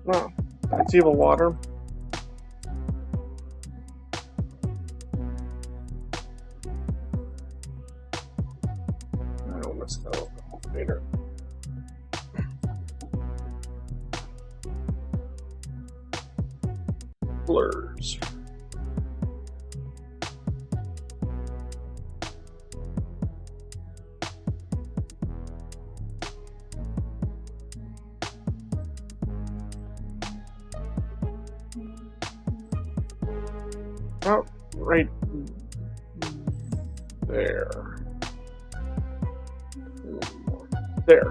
Oh, it's evil water. I don't miss that later. Blurs. Oh, right there. There.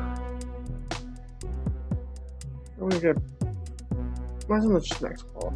Oh, we get. Why isn't this next call?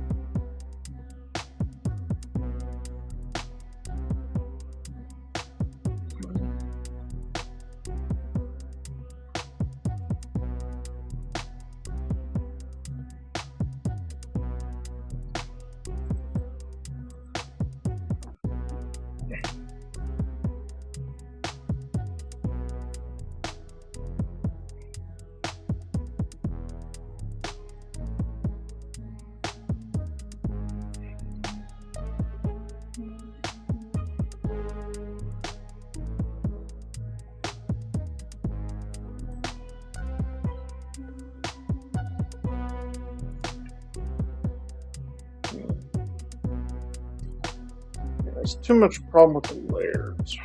There's too much problem with the layers.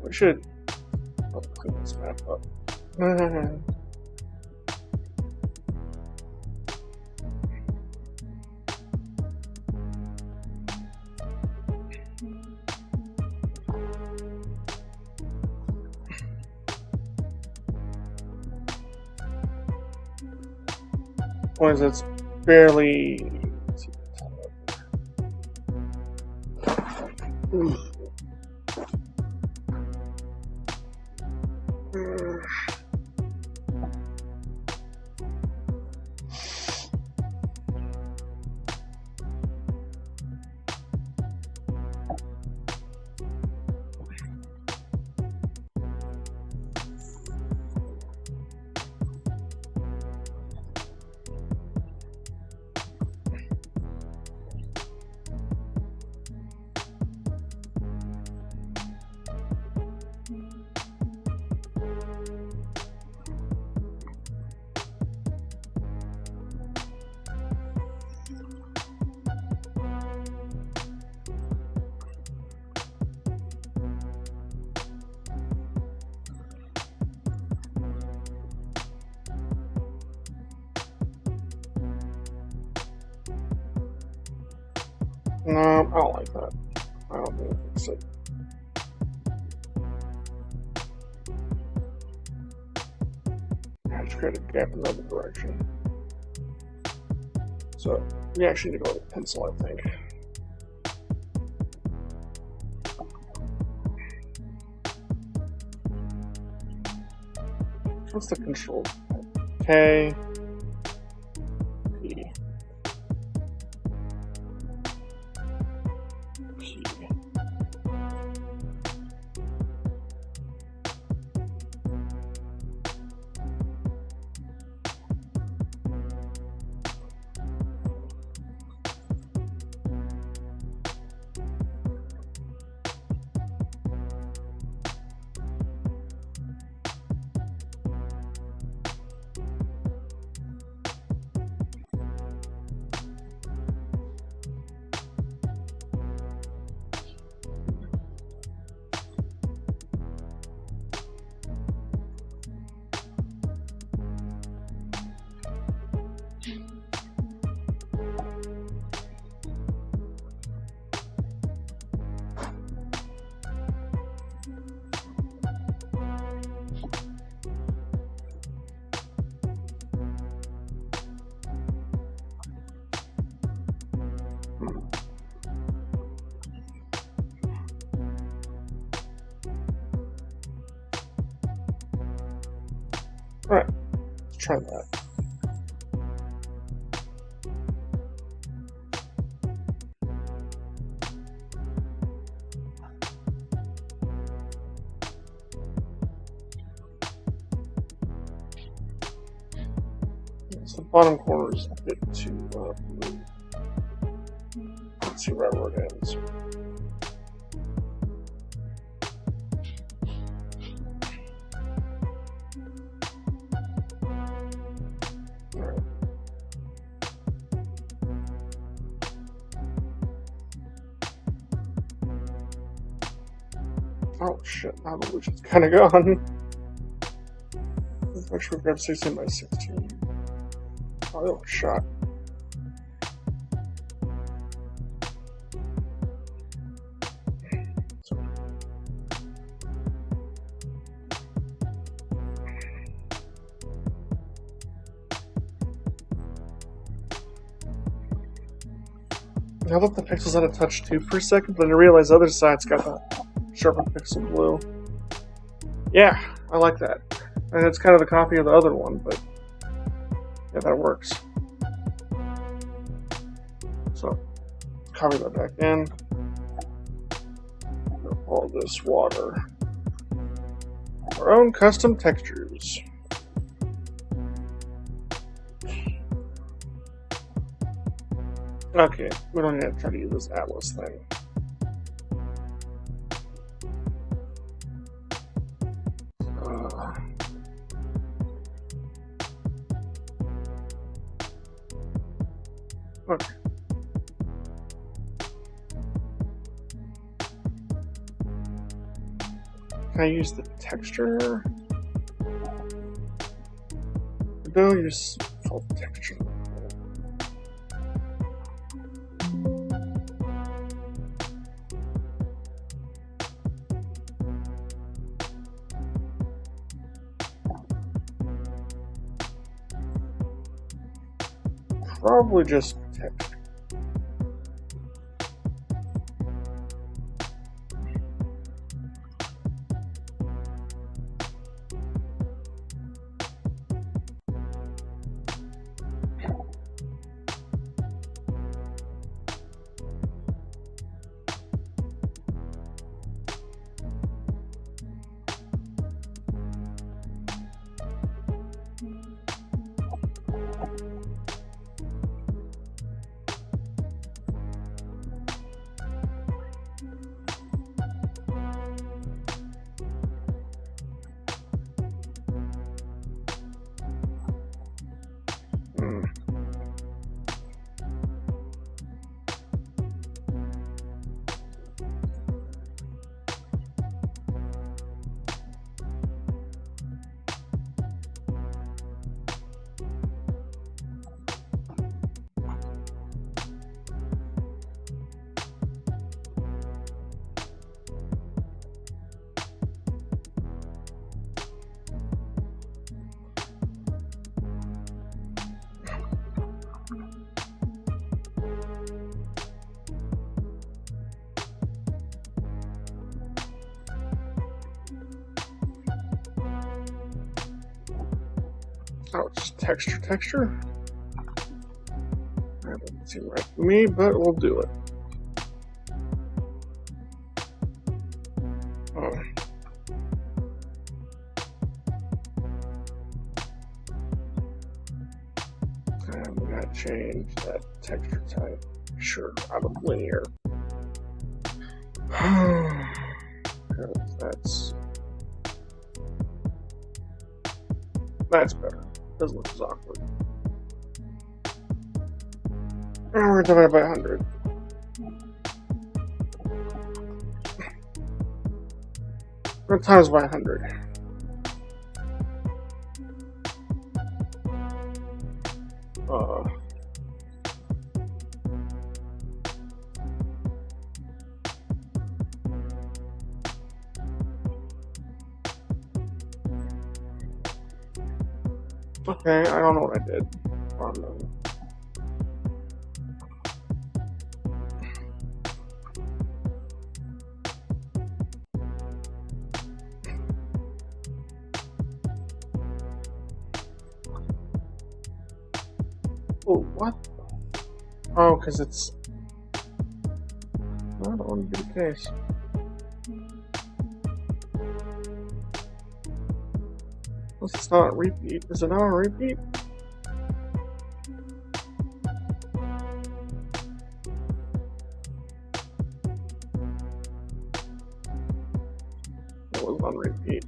We should clean this map up. Point is, it's barely. No, I don't like that. I don't think it fix it. I just create a gap in the other direction. So we actually need to go with a pencil, I think. What's the control? K. P. P. Alright, let's try that. So the bottom corner is a bit too blue. Let's see right where it ends. Oh shit, now the illusion's kind of gone. Let's make sure we grab 16 by 16. Oh, that was shot. So, I thought the pixels had a touch too for a second, but then I realized the other side's got the sharpened pixel blue. Yeah, I like that. And it's kind of a copy of the other one, but yeah, that works. So, copy that back in. All this water. Our own custom textures. Okay, we don't need to try to use this Atlas thing. Okay. Can I use the texture? No, use default texture. Probably just text. Oh, it's just texture. That doesn't seem right to me, but we'll do it. Oh. And we gotta change that texture type. Sure, out of linear. That's better. Doesn't look as awkward. And we're divided by 100. We're times by 100. Okay, I don't know what I did. Oh, what? Oh, because it's... I don't want to be the case. It's not a repeat. Is it not a repeat? It was on repeat.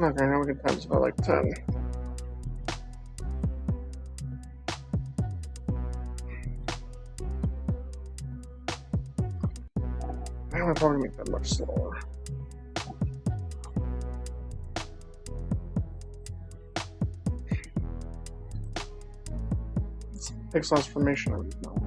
Okay, now we can times by like 10. I would probably make that much slower. Pixel transformation, I don't know.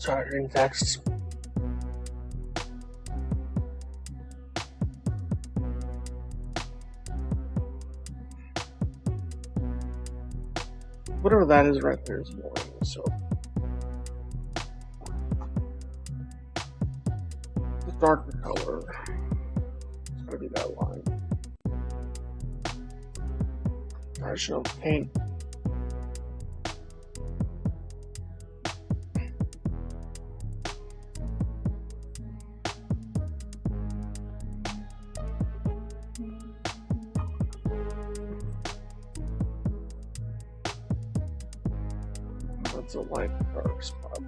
Sorry, reading texts. Whatever that is right there is annoying, so. The darker color. It's gotta be that line. I show paint. That's a light dark spot.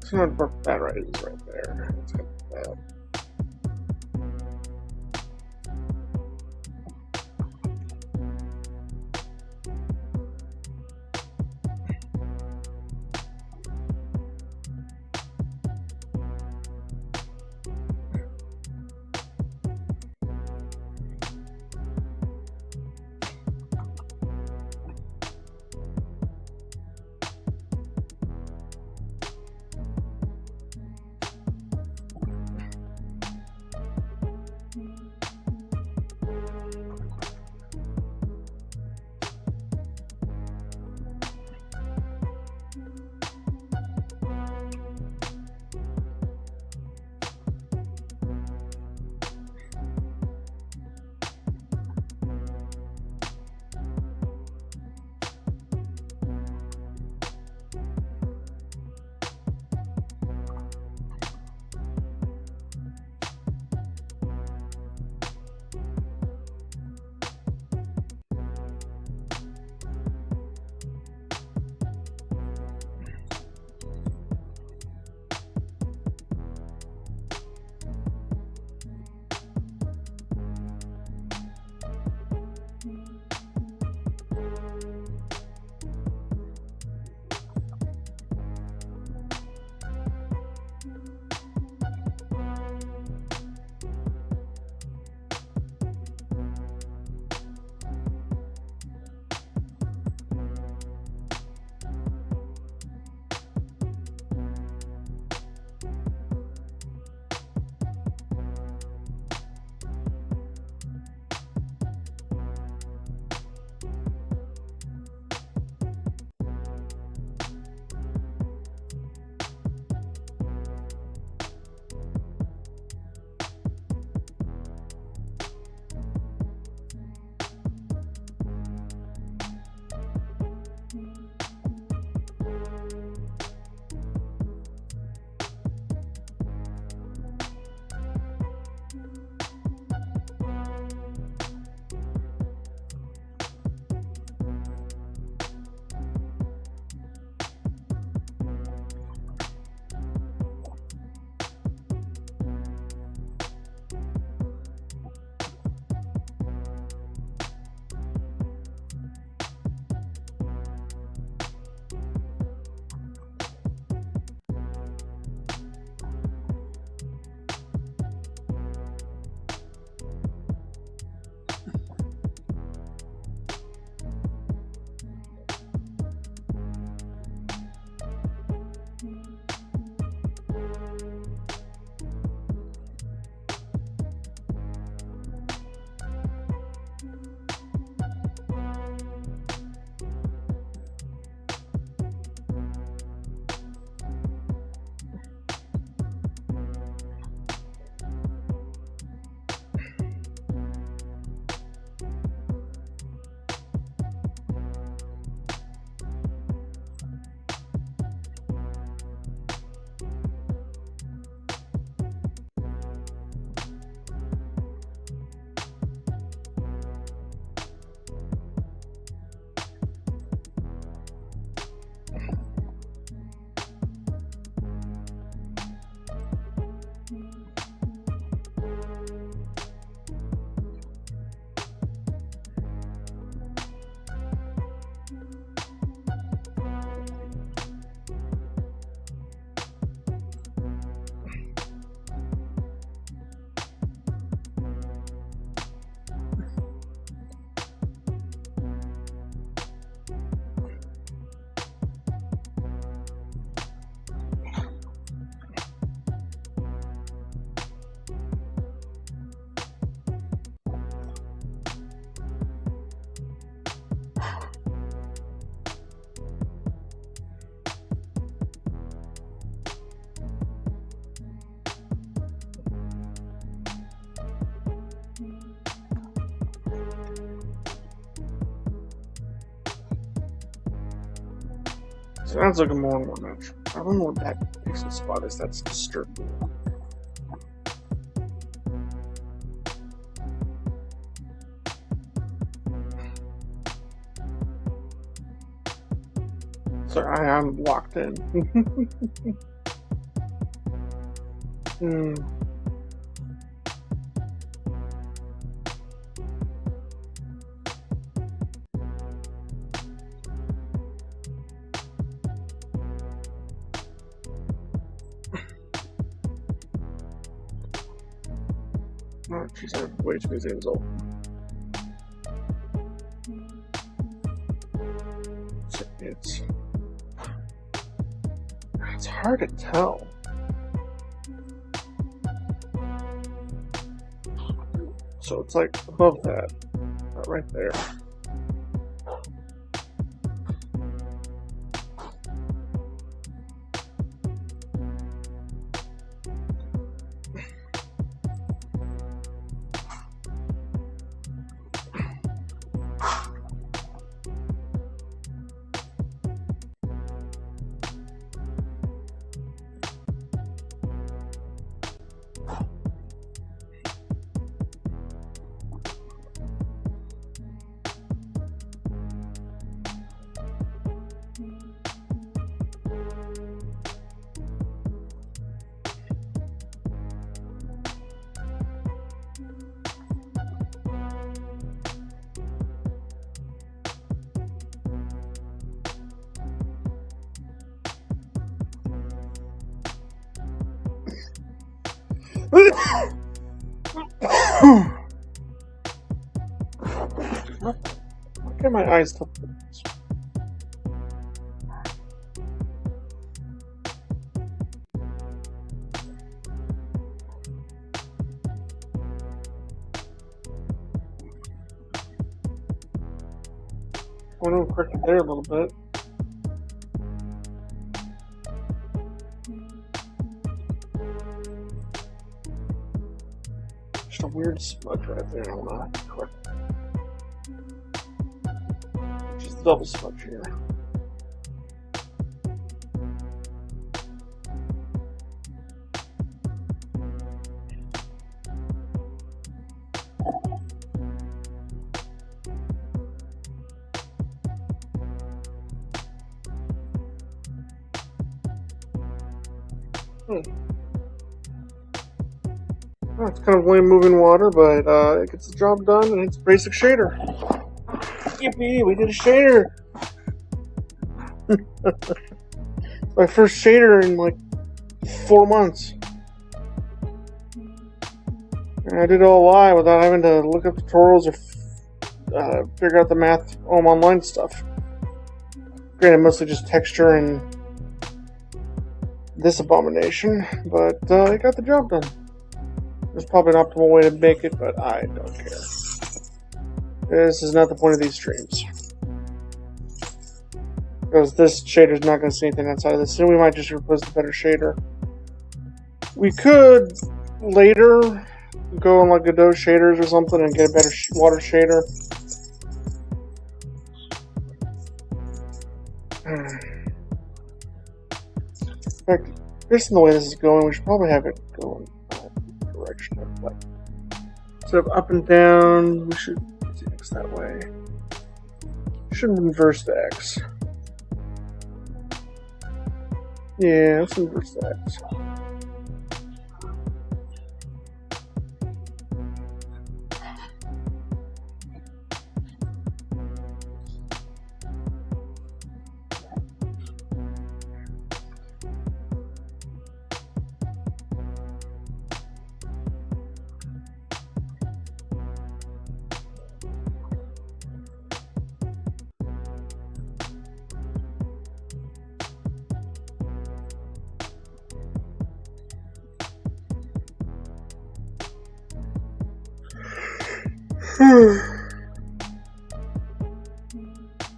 It's not work that right, it's right there. Let's get that. So that's looking more and more natural. I don't know what that pixel spot is. That's disturbing. Sorry, I'm locked in. Oh, jeez, I have way too many things open. It's hard to tell. So it's like above that, right there. Why can't my eyes touch this? I want to correct it there a little bit. Just a weird smudge right there. I want to correct that. Just double smudge here. Oh, it's kind of lame moving water, but it gets the job done, and it's basic shader. Yippee, we did a shader! My first shader in like 4 months. And I did it all live without having to look up tutorials or figure out the math online stuff. Granted, mostly just texture and this abomination, but it got the job done. There's probably an optimal way to make it, but I don't care. This is not the point of these streams. Because this shader's not going to see anything outside of this, so we might just replace the better shader. We could later go on like Godot shaders or something and get a better water shader. In fact, based on the way this is going, we should probably have it going direction of like instead of up and down, we should do X that way. Should reverse the X. Yeah, let's reverse the X.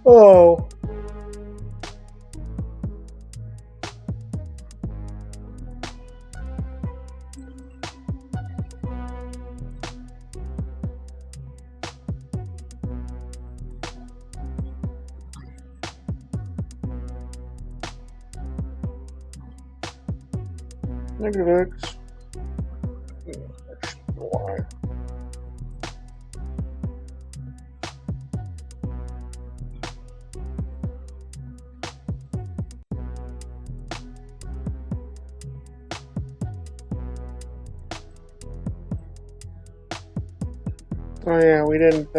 Oh. Negative X. Y. Oh yeah, we didn't,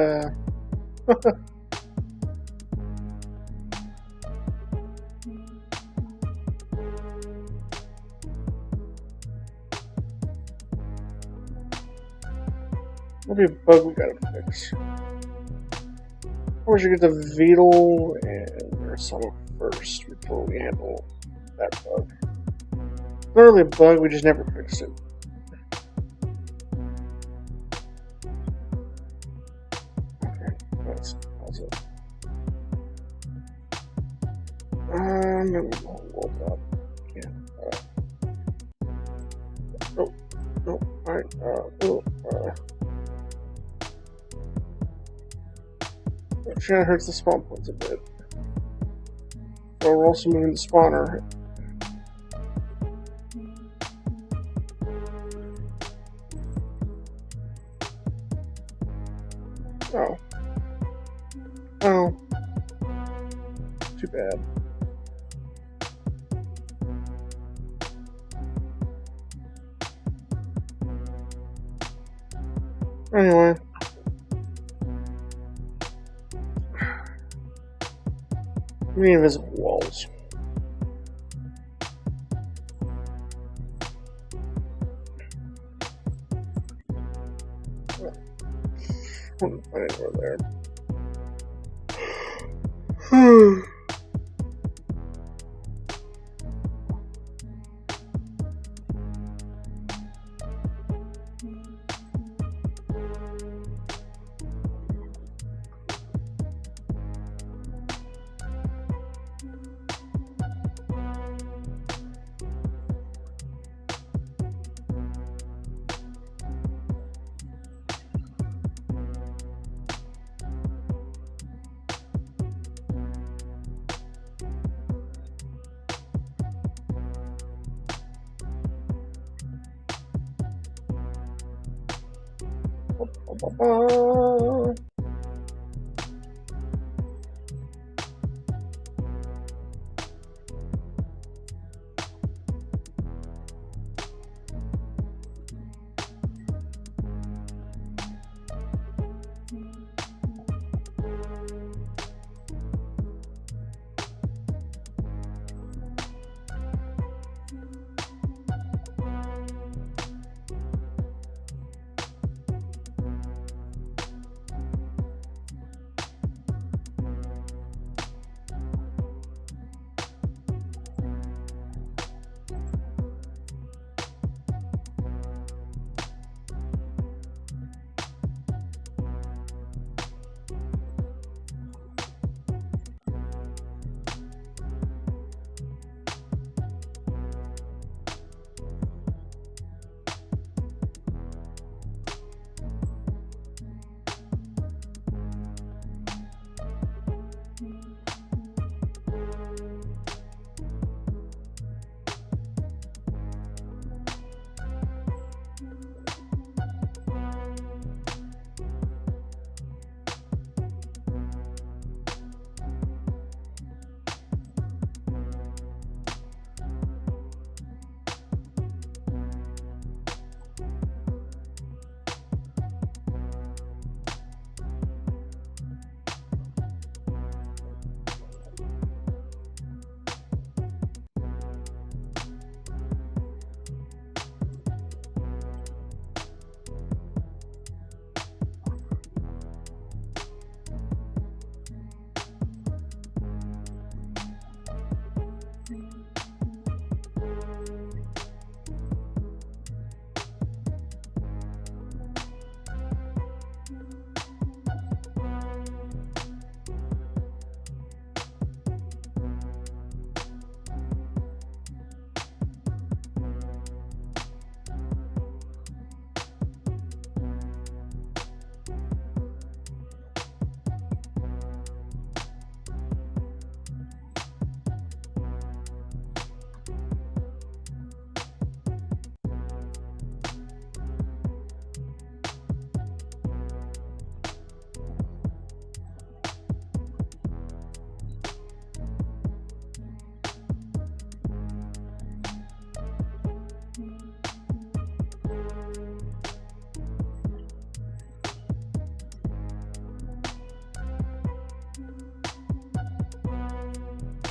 Maybe a bug we gotta fix. We should get the Beetle and Arizona first before we handle that bug. It's not really a bug, we just never fixed it. Okay, that's it. Maybe we'll hold up. Yeah. Nope. Alright, It kind of hurts the spawn points a bit. So we're also moving the spawner. Oh. Too bad. Anyway. We need invisible walls. I don't find anywhere there.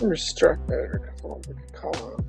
Restrict editor default, we could call out.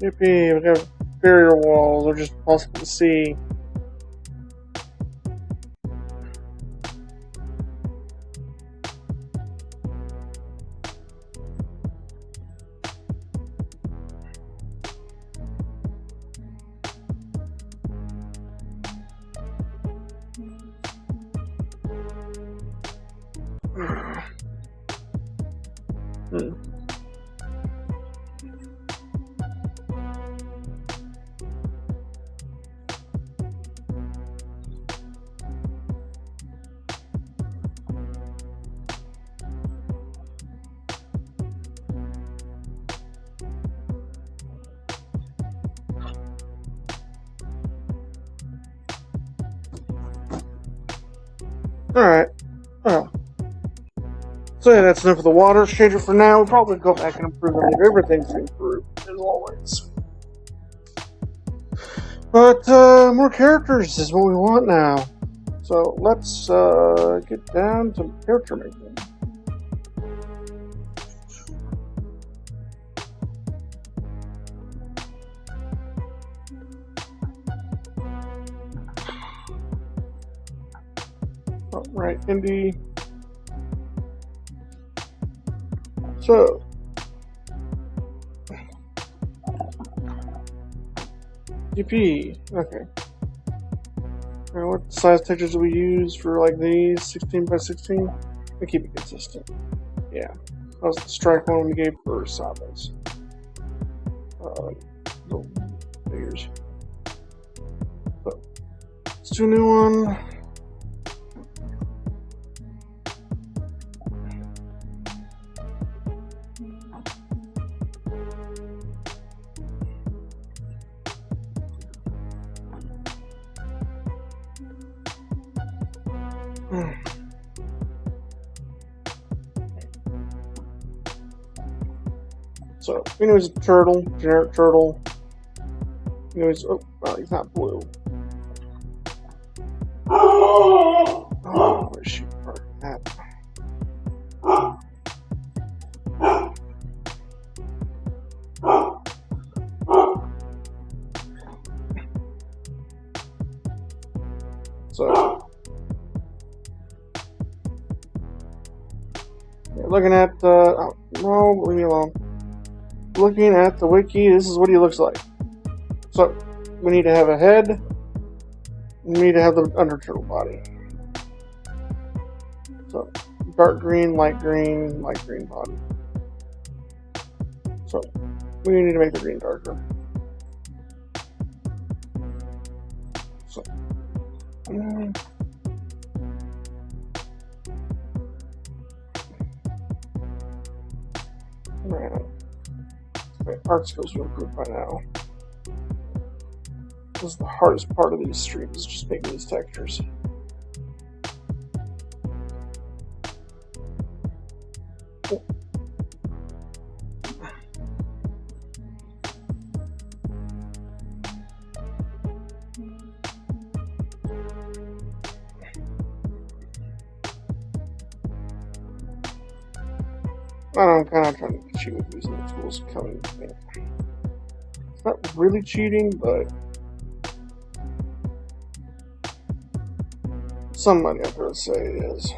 Yippee, we got barrier walls, or just possible to see. Alright. Well. So yeah, that's enough of the water shader for now. We'll probably go back and improve it later. Everything's improved, as always. But more characters is what we want now. So let's get down to character making. Right, indie. So, DP, okay. And what size textures do we use for like these? 16 by 16? We keep it consistent. Yeah. That was the strike one we gave for Sabas. The figures. So, let's do a new one. So, we know he's a turtle, generic turtle. We know he's, oh, well, he's not blue. Oh, where's she parked at? So, yeah, looking at the, oh, no, leave me alone. Looking at the wiki, this is what he looks like. So, we need to have a head. We need to have the under turtle body. So, dark green body. So, we need to make the green darker. So, man. My art skills are improved by now. This is the hardest part of these streams, is just making these textures. Oh. I'm kind of trying to cheat with using the tools coming with me. It's not really cheating, but somebody out there would say it is.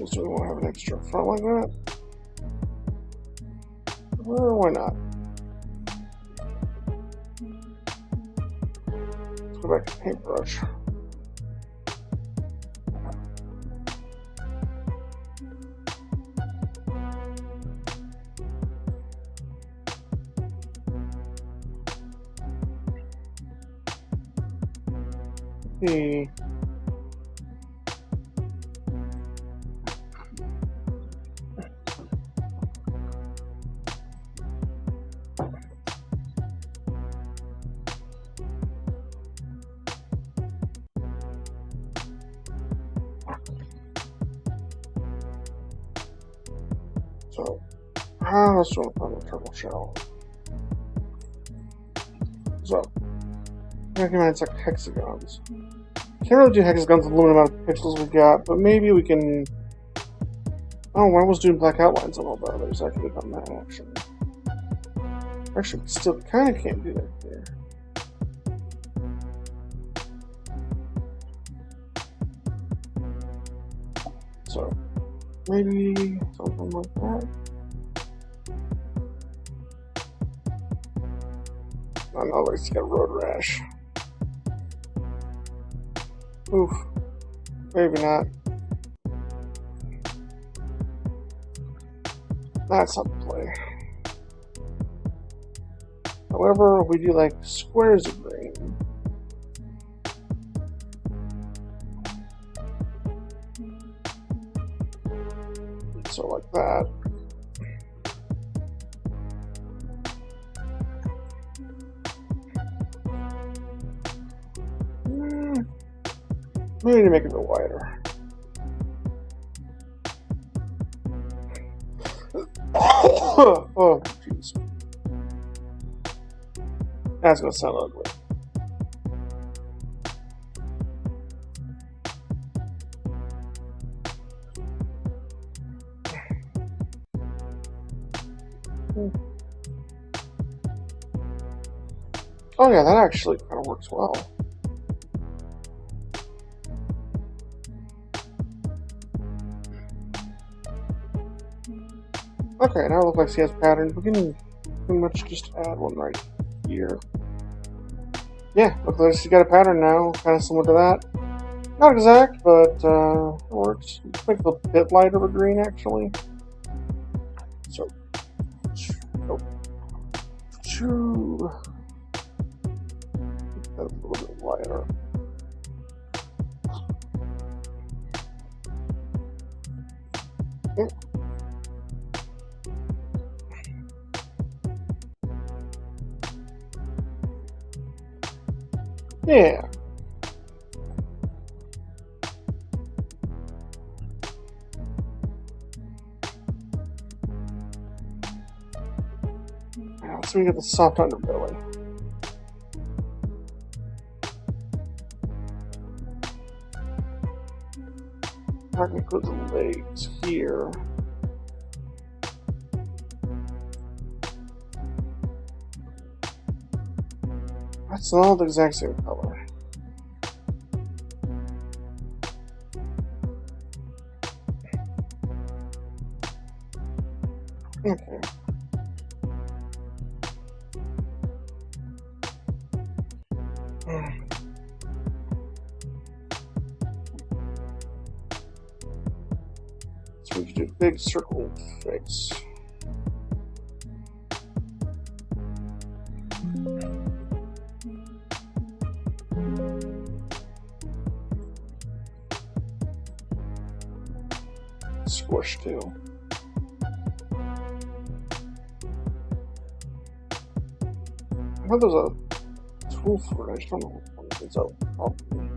So we won't have an extra front like that. Well, why not? Let's go back to paintbrush. See. So, how else do I find the turtle shell? So, I recommend it's like hexagons. Can't really do hexagons with the limited amount of pixels we got, but maybe we can. Oh, when I was doing black outlines on all the others, I could have done that actually. Actually, still kind of can't do that here. So, maybe something like that. Oh no, it's got road rash. Oof. Maybe not. That's not the play. However, we do like squares of green. So like that. We need to make it a bit wider. Oh, jeez. That's gonna sound ugly. Oh yeah, that actually kind of works well. Okay, now it looks like she has patterns. We can pretty much just add one right here. Yeah, looks like she's got a pattern now, kind of similar to that. Not exact, but it works. Let's make it a bit lighter of a green, actually. So, make that a little bit lighter. Okay. Yeah. Now, so we get the soft underbelly. I can put the legs here. That's all the exact same color. Okay. So we can do a big circle face. Squish too. I know there's a tool for it. I just don't know what one it's out. Probably.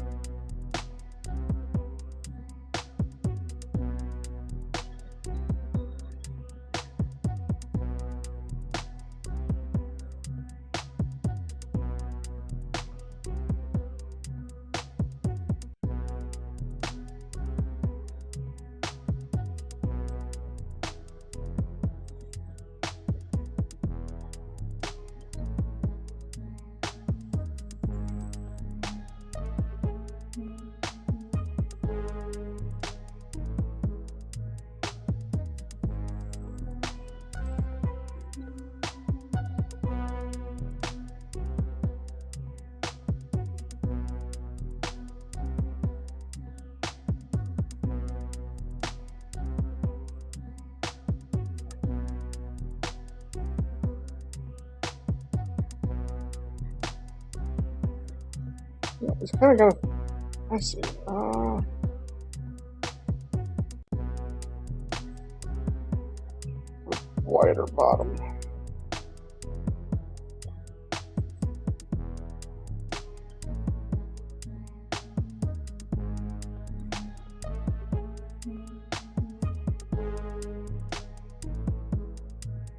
Yeah, it's kind of got a. I see. Wider bottom.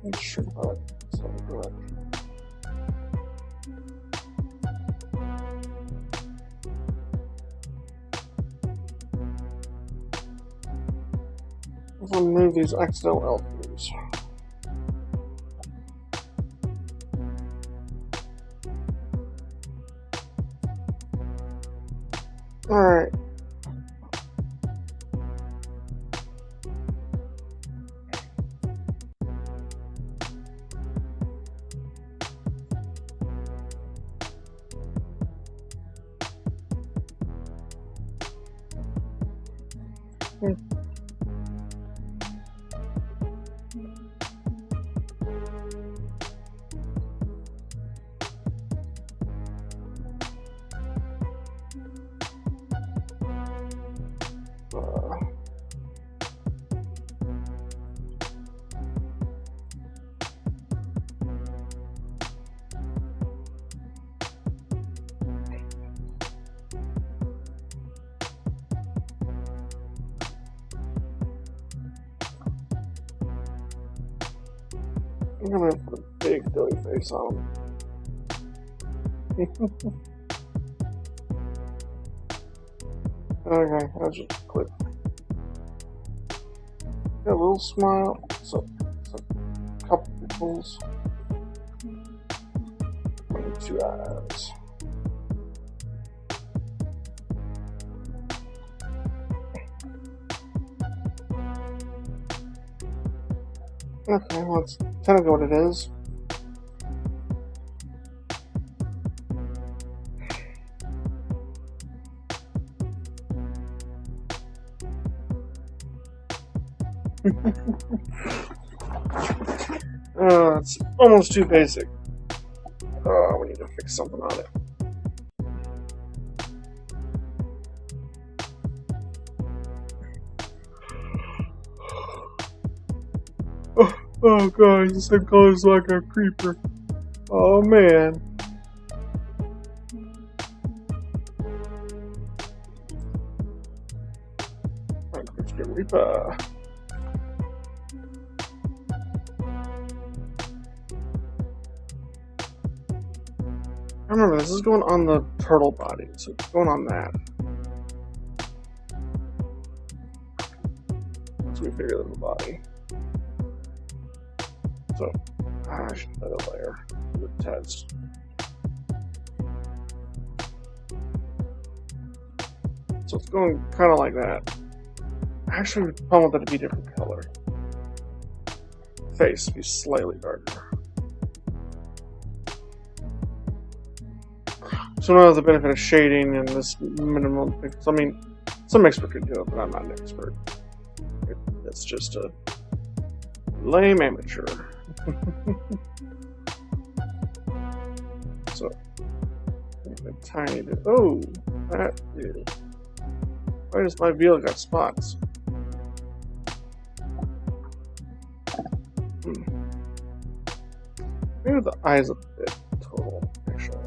Make sure about it. So good. Let's remove these accidental LPs. Alright. I'm gonna put a big doughy face on him. Okay, I'll just click. Got a little smile, so a couple pupils, and 2 eyes. Okay, well, that's kind of what it is. It's almost too basic. Oh, we need to fix something on it. Oh god, he's the same color like a creeper. Oh man. Reaper. I remember this is going on the turtle body, so it's going on that. Once we figure out the body. So, I should add a layer for the test. So it's going kind of like that. Actually, the problem with that to be a different color. Face be slightly darker. So now the benefit of shading and this minimum. I mean, some expert could do it, but I'm not an expert. It's just a lame amateur. So, a tiny bit. Oh, that is. Why does my veal got spots? Maybe the eyes a bit total, actually.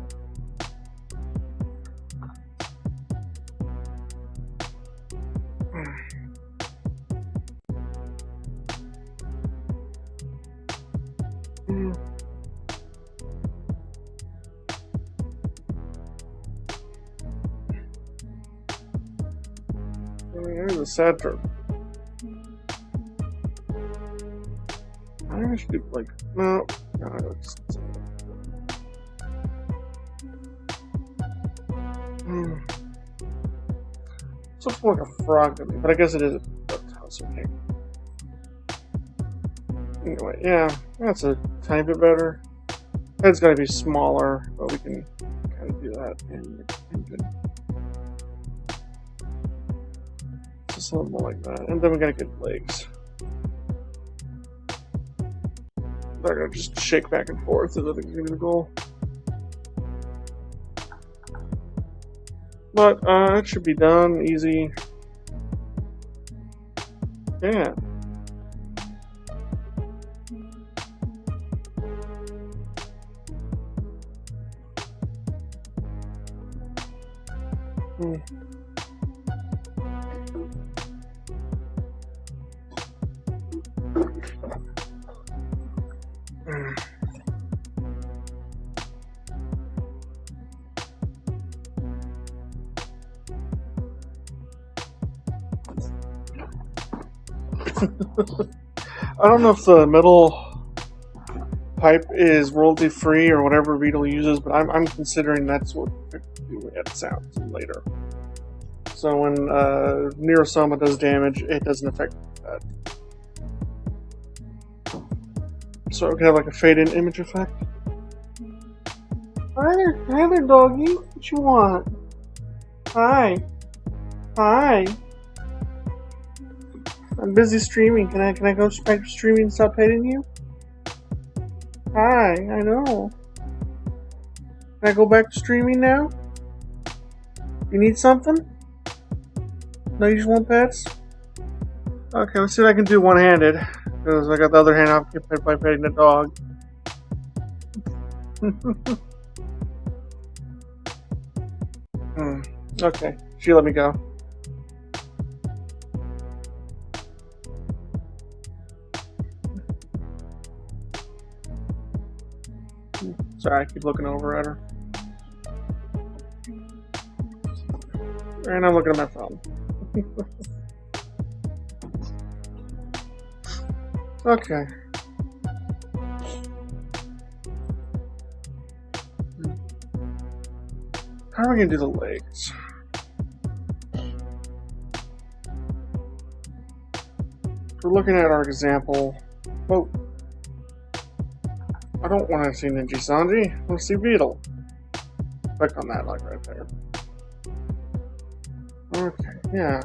Here's a sad turtle. I think I should do like no. It's looks more like a frog to me, but I guess it is a reptile, so okay. Anyway, yeah, that's a tiny bit better. Head's gotta be smaller, but we can kind of do that in the engine. Just a little more like that, and then we gotta get legs. They're gonna just shake back and forth, is I think is gonna be the goal. But it should be done easy. Yeah. I don't know if the metal pipe is royalty free or whatever Beetle uses, but I'm considering that's what we add sounds later. So when Neurosoma does damage, it doesn't affect that. So we can have like a fade-in image effect. Hi there, doggy. What you want? Hi. I'm busy streaming. Can I go back to streaming and stop petting you? Hi, I know. Can I go back to streaming now? You need something? No, you just want pets? Okay, let's see what I can do one-handed. Because I got the other hand occupied by petting the dog. Okay, she let me go. Sorry, I keep looking over at her. And I'm looking at my phone. Okay. How are we going to do the legs? We're looking at our example. Oh, I don't want to see Ninja Sanji. I want to see Beetle. Click on that, like right there. Okay, yeah.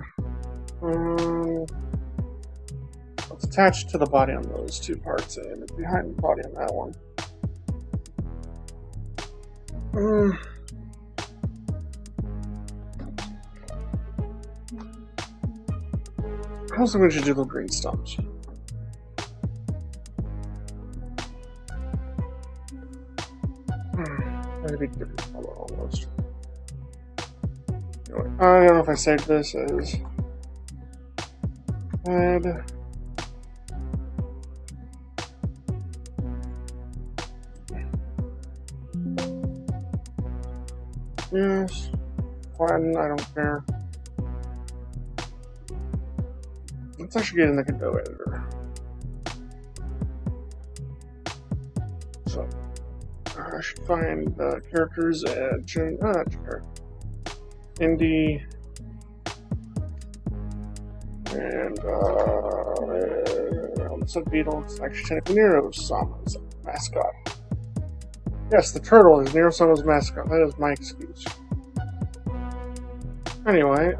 Let's attach to the body on those two parts and behind the body on that one. I also think we should do the green stumps. Maybe different color almost. Anyway, I don't know if I saved this as add. Yes. Flatten, I don't care. Let's actually get in the godot editor. So, I should find the characters at Indie and some Beetle. It's actually technically Nero-sama's mascot. Yes, the turtle is Nero-sama's mascot. That is my excuse. Anyway,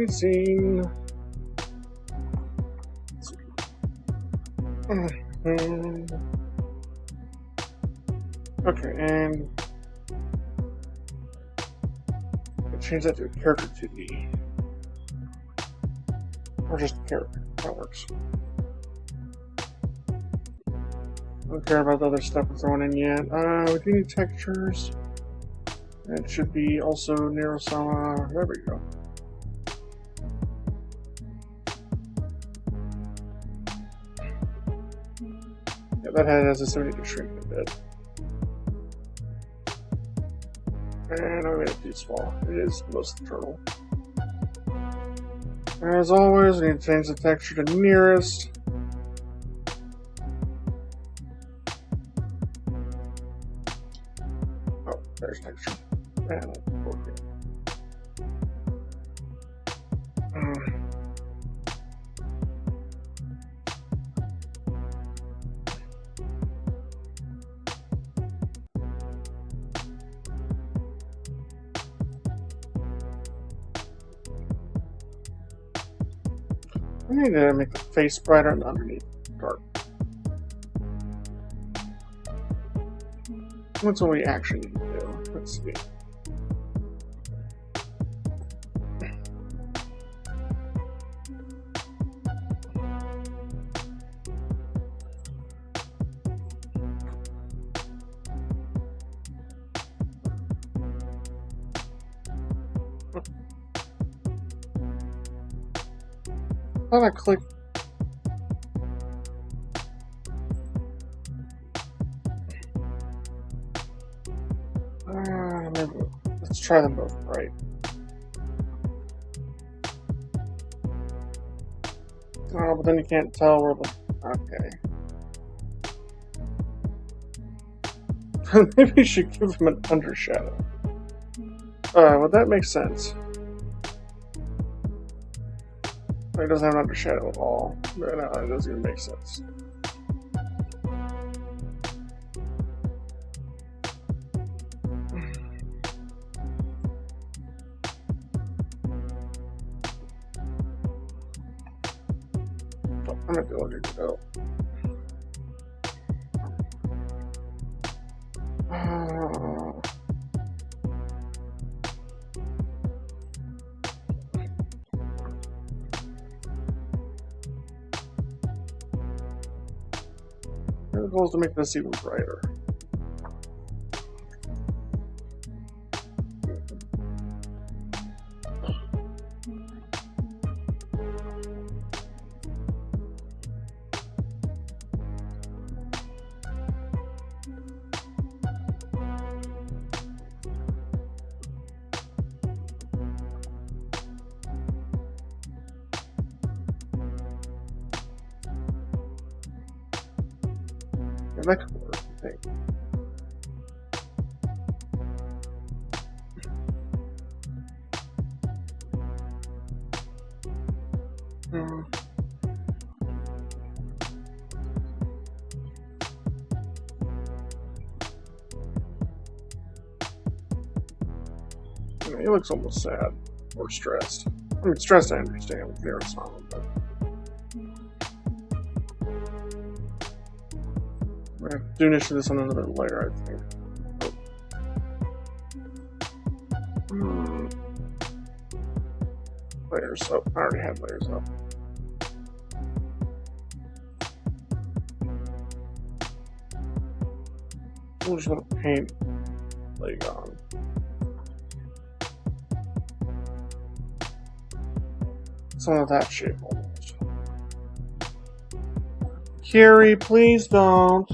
scene. Okay, and change that to a character 2D. Or just a character. That works. Don't care about the other stuff we're throwing in yet. We do need textures. It should be also Nero-sama. There we go. Yeah, that head has a 70 to shrink a bit. And I made it too small. It is most of the turtle. As always, we need to change the texture to nearest. Oh, there's texture. And okay. I need to make the face brighter and underneath dark. What's what we actually need to do? Let's see. How do I click? Maybe let's try them both, right? Oh, but then you can't tell where the. Okay. Maybe you should give him an undershadow. Well, that makes sense. It doesn't have an undershadow at all. No, it doesn't even make sense. I'm gonna go under Godot. The goal is to make this even brighter. That could work, I think. He looks almost sad or stressed. I mean, stressed I understand with Mirasan, but I have to do initially this on another layer, I think. Layers up. I already had layers up. I just want to paint leg on. Some of that shape almost. Carrie, please don't.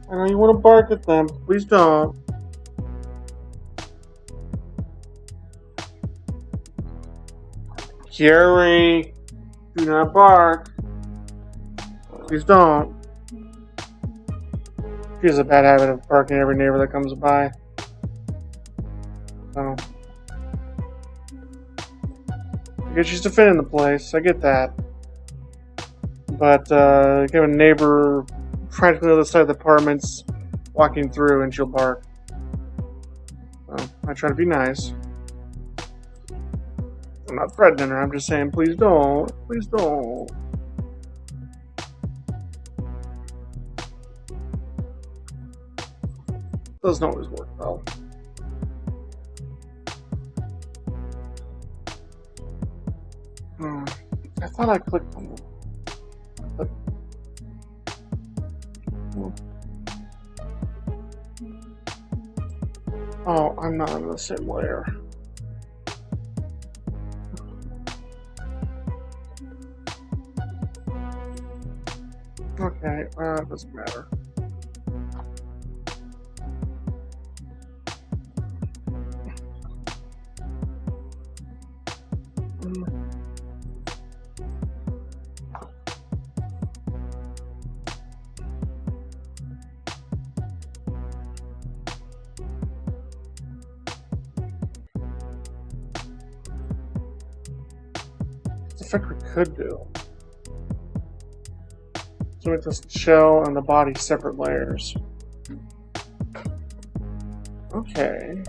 I know you want to bark at them. Please don't. Carrie, do not bark. Please don't. She has a bad habit of barking at every neighbor that comes by. So, I guess she's defending the place. I get that. But, you have a neighbor practically on the other side of the apartments walking through and she'll bark. So, I try to be nice. I'm not threatening her, I'm just saying, please don't. Please don't. Doesn't always work well. I thought I clicked on it. Oh, I'm not on the same layer. Okay, it doesn't matter. I think we could do. So make this shell and the body separate layers. Okay.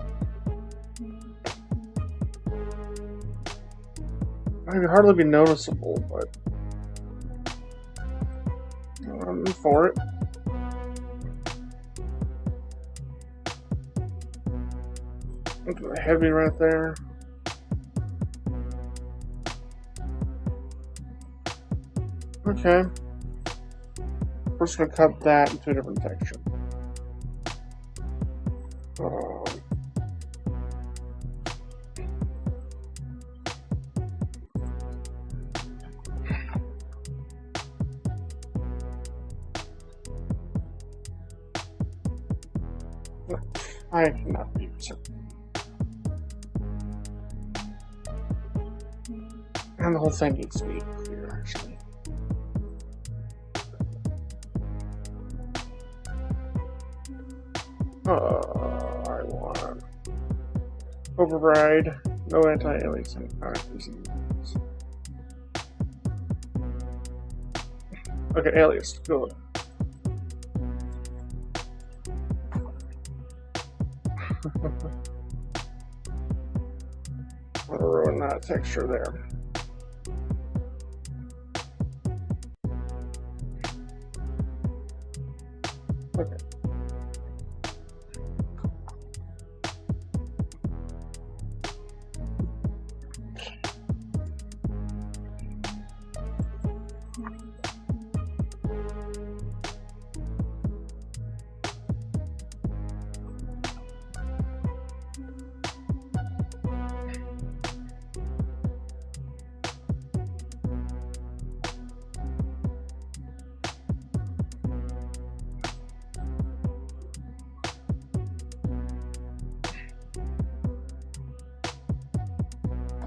It would hardly be noticeable, but I'm for it. Look at the heavy right there. Okay. We're just going to cut that into a different texture. I cannot be certain. And the whole thing needs to be clear, actually. I want override, no anti-aliasing. Okay, alias, good. I'm gonna ruin that texture there. Okay.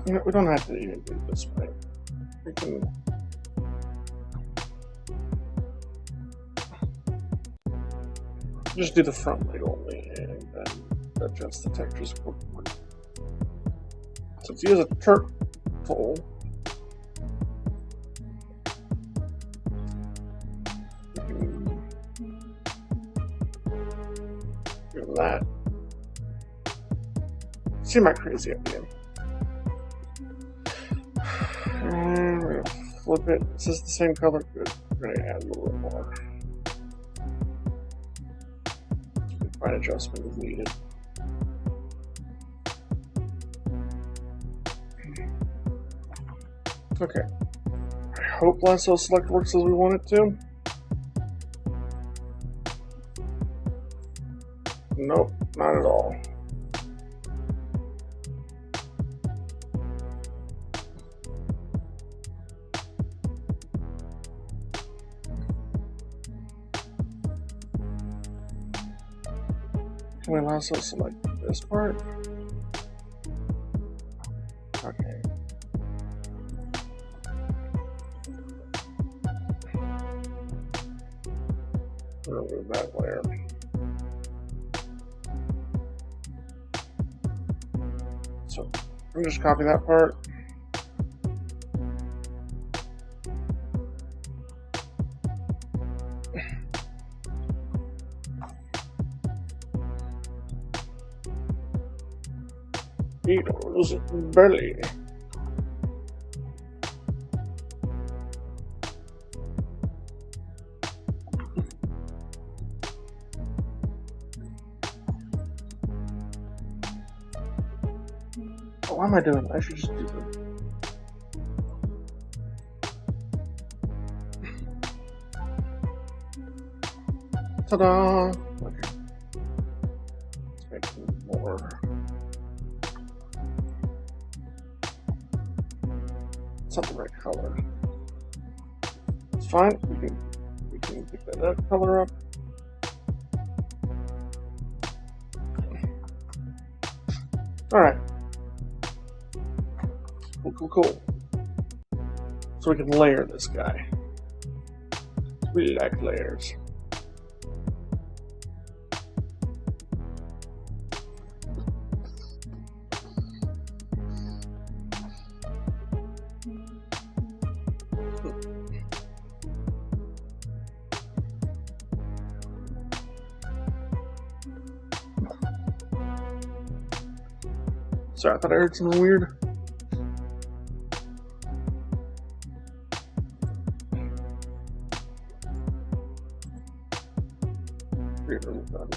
You know, we don't have to even do this way. We can. just do the front leg only and then adjust the textures accordingly. Since he is a turtle, do that. See my crazy idea. And we're gonna flip it. Is this the same color? Good. We're gonna add a little bit more. Fine adjustment is needed. Okay. I hope lasso select works as we want it to. Nope, not at all. Can we lasso select this part? Okay. Remove that layer. So I'm gonna just copy that part. Beetle's belly. Oh, why am I doing that? I should just do that. Ta-da! Okay. Let's make it more. It's not the right color. It's fine. We can pick that color up. All right. Cool. So we can layer this guy. We like layers. Sorry, I thought I heard something weird.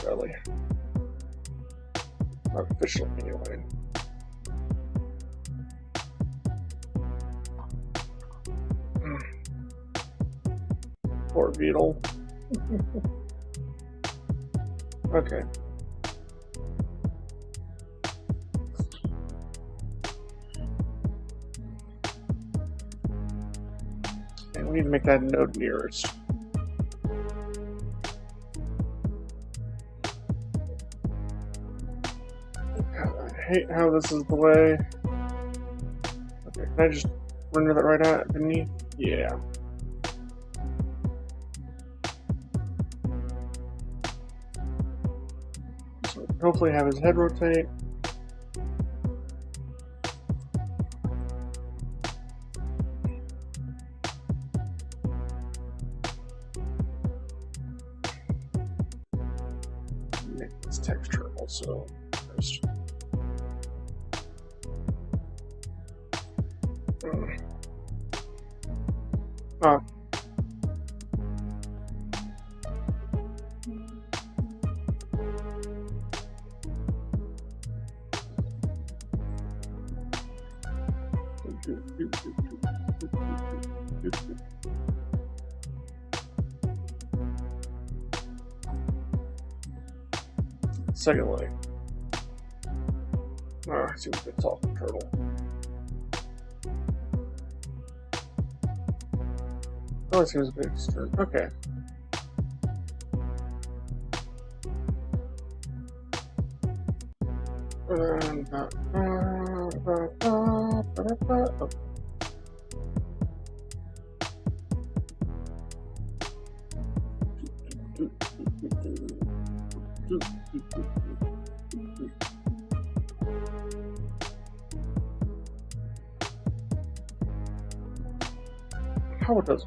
Belly. Not officially, anyway. Poor beetle. Okay. And we need to make that node nearest. I hate how this is the way. Okay, can I just render that right out beneath? Yeah. So hopefully have his head rotate. Make this texture also nice. Oh. Second leg. Ah, see what it's off the turtle. Oh, it seems a bit extreme. Okay. Oh. How it does.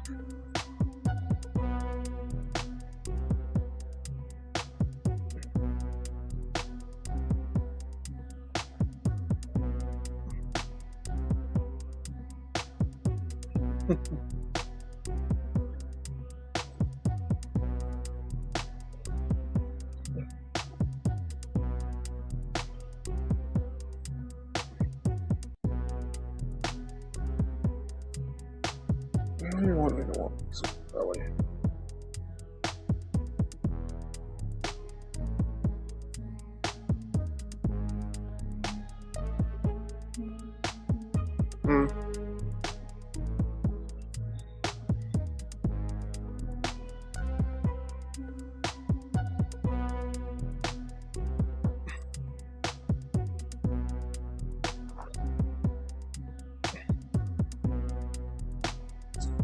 I want to go that way.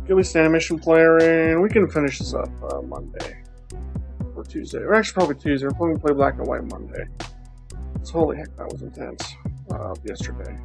Get this animation player in. We can finish this up Monday or Tuesday, or actually probably Tuesday. We're going to play Black and White Monday. So holy heck, that was intense yesterday.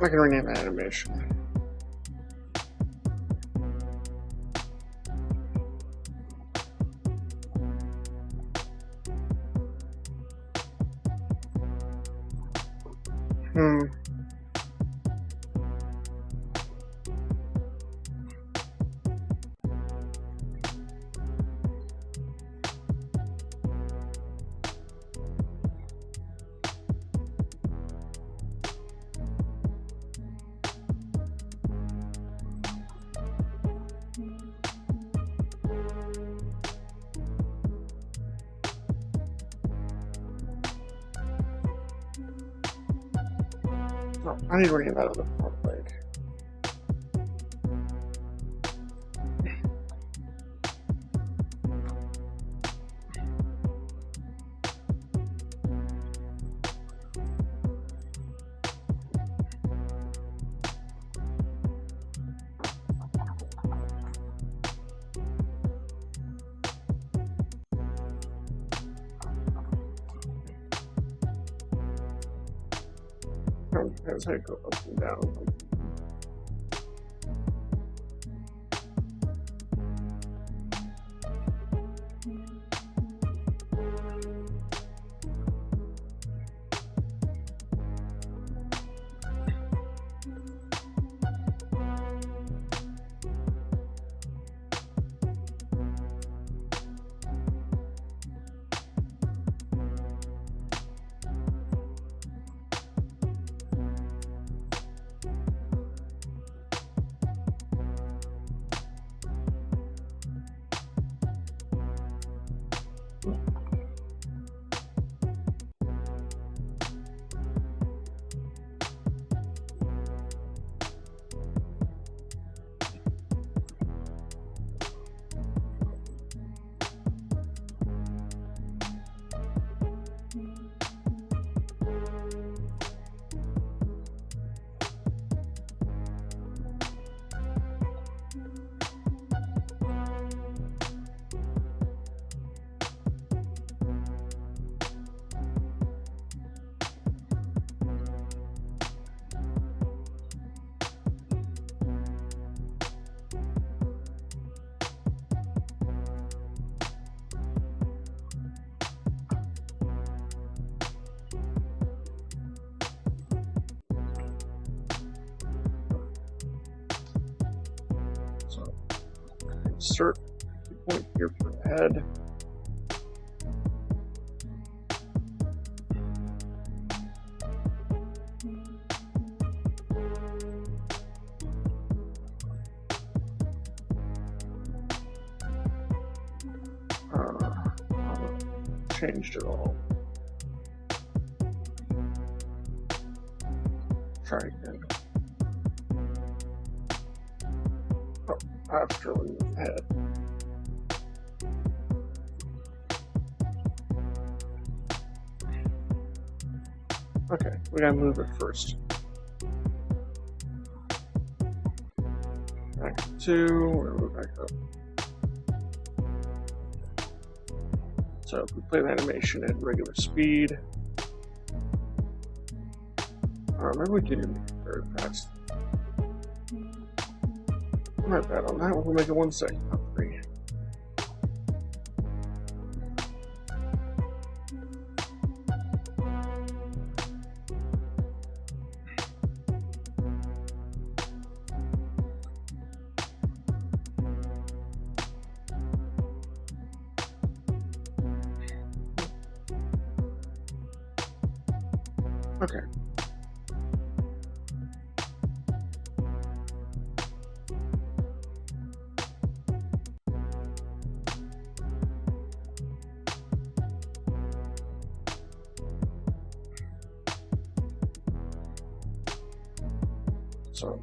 I can rename that animation. No, I need to rename that other front leg. That's how you go up and down. Insert point here for the head. Changed it all. Try again. Oh, after we move ahead. Okay, we gotta move it first. Back to 2, we're gonna move back up. So if we play the animation at regular speed, maybe we can do it very fast. My bad on that. We'll make it 1 second, not 3. Okay. So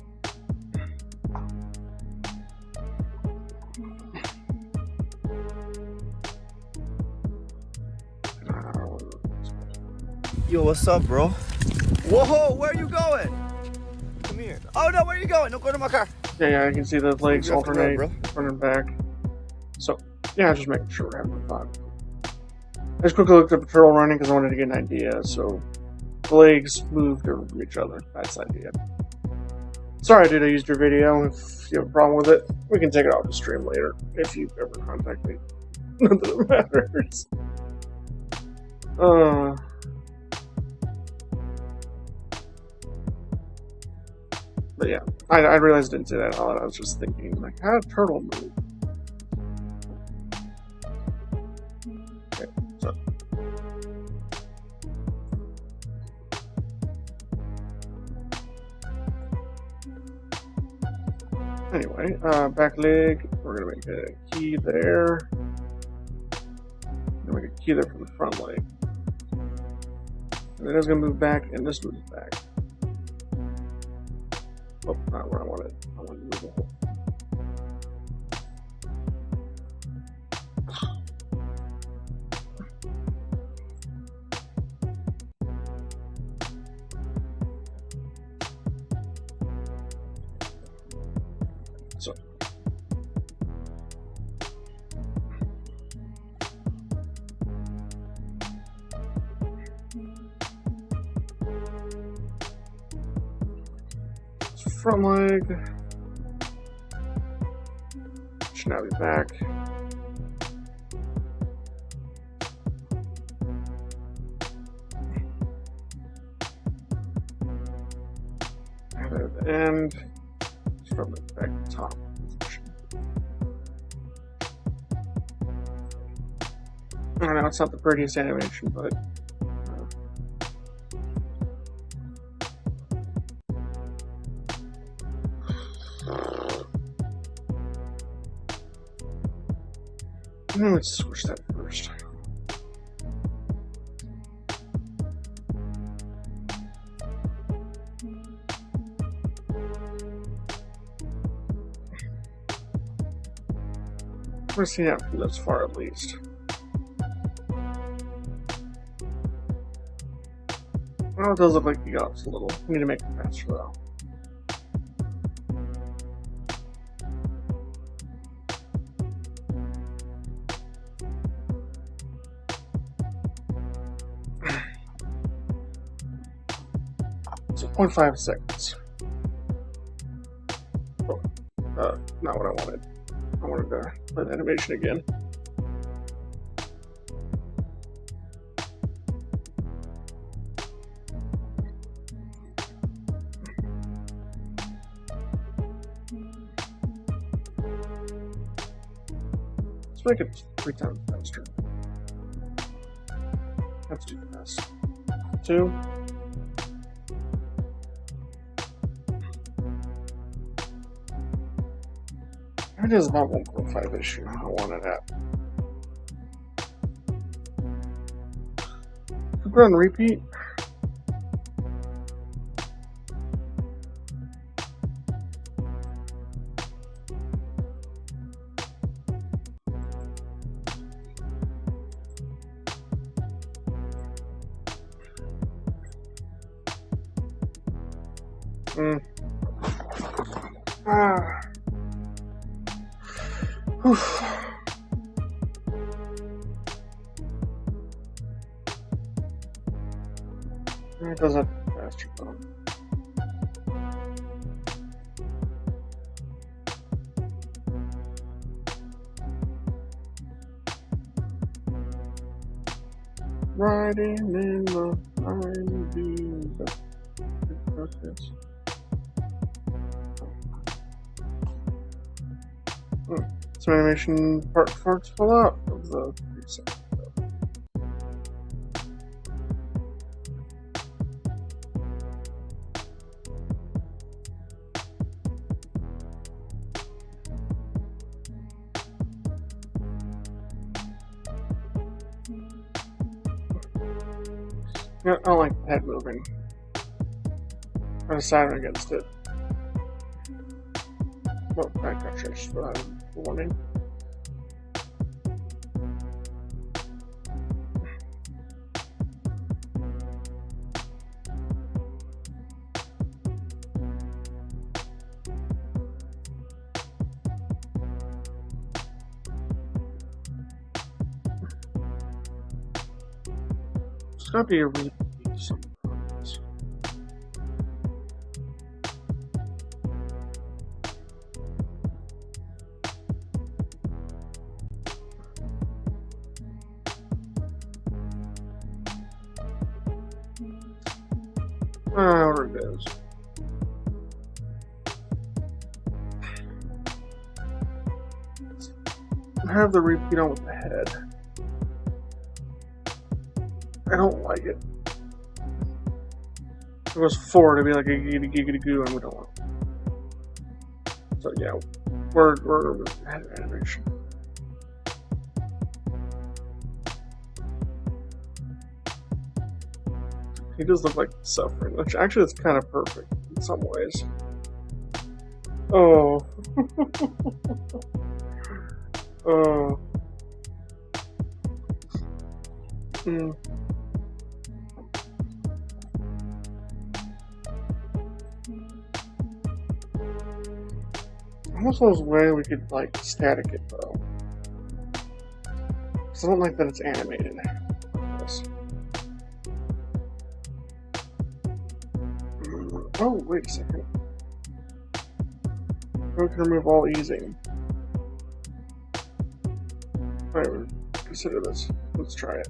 yo, what's up, bro? Whoa, where are you going? Come here. Oh no, where are you going? Don't go to my car. yeah, I can see the legs alternate bro. front and back. So yeah, just making sure we're having fun. I just quickly looked up a turtle running because I wanted to get an idea. So the legs moved over from each other. That's the idea. Sorry, dude, I used your video. If you have a problem with it, we can take it off the stream later if you ever contact me. Not that it matters. But yeah, I realized I didn't say that all. I was just thinking, like, how did a turtle move? Okay, so. Anyway, back leg, we're gonna make a key there. Make a key there for the front leg. And then it's gonna move back, and this moves back. Oh, not where I want it. I want to move the whole. So. Front leg should now be back. And at the end, from the back to top position. I don't know, it's not the prettiest animation, but let's switch that first. We're seeing that from this far at least. Well, it does look like he got us a little. We need to make it faster though. So 0.5 seconds. Oh, not what I wanted. I wanted to play the animation again. Let's make it 3 times faster. That's too fast. 2. It is about 1.5 issue. I want it at. If we on repeat. It does have to be faster though. Riding in the beams of darkness. Some animation parts fell out of the preset. Yeah, I don't like the head moving. I decided against it. Well, background church for that warning. It's gotta be a repeat sometimes. There it is. I have the repeat on with the head. I don't like it. If it was 4 to be like a giggity goo, and we don't want it. So yeah, we're head animation. He does look like suffering, which actually is kind of perfect in some ways. Oh. Oh. Almost those way we could like static it though. Cause I don't like that it's animated like this. Oh, wait a second. We can remove all easing. Wait, consider this. Let's try it.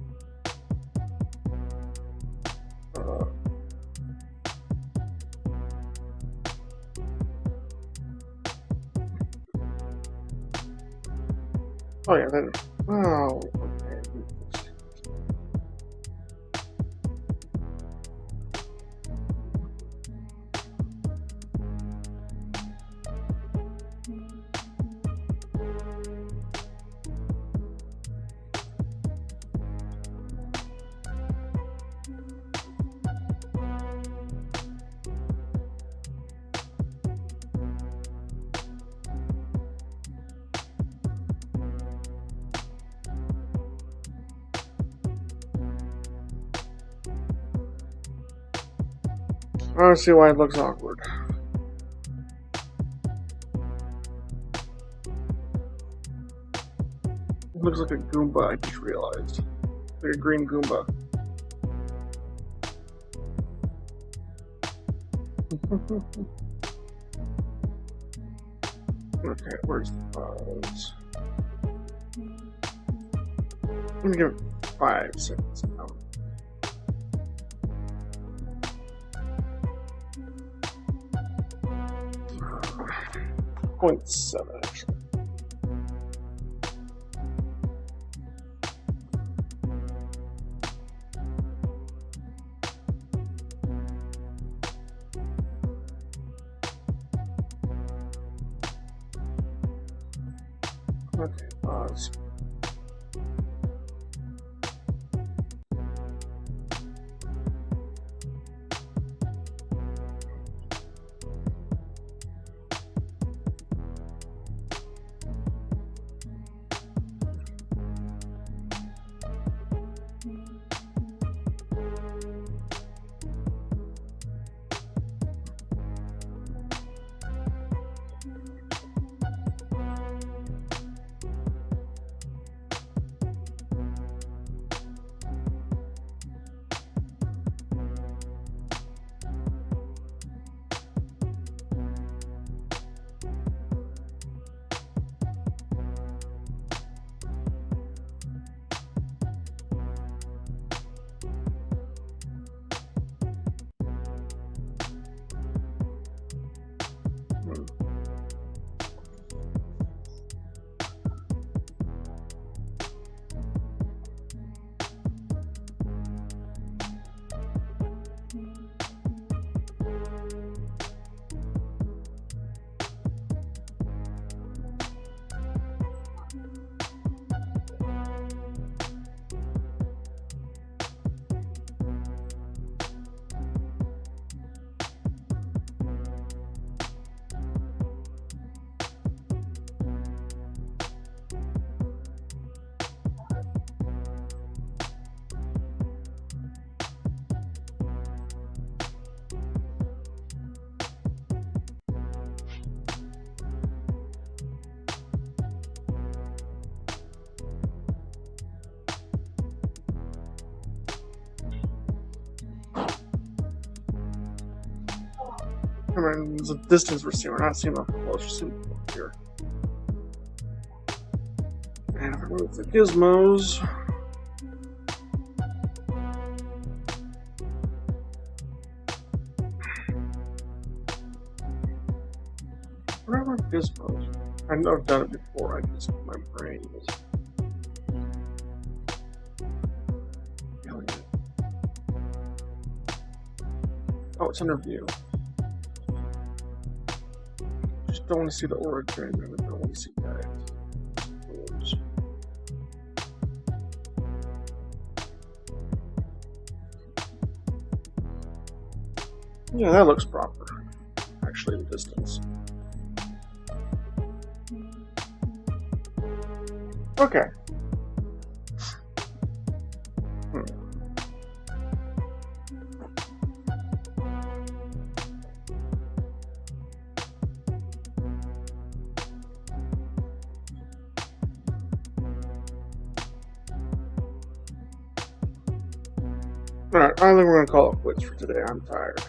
Oh yeah, that. Oh, okay. I don't see why it looks awkward. It looks like a Goomba, I just realized. Like a green Goomba. Okay, where's the files? Let me give it 5 seconds now. 0.7 actually. Okay, pause. I mean, there's a distance we're seeing. We're not seeing up close. We're seeing up here. And if I move the gizmos. What are my gizmos? I know I've done it before. I just my brain is. Oh, it's under view. Just don't want to see the origin. I don't want to see that. Yeah, that looks proper. Actually, the distance. Okay. Alright, I think we're going to call it quits for today. I'm tired.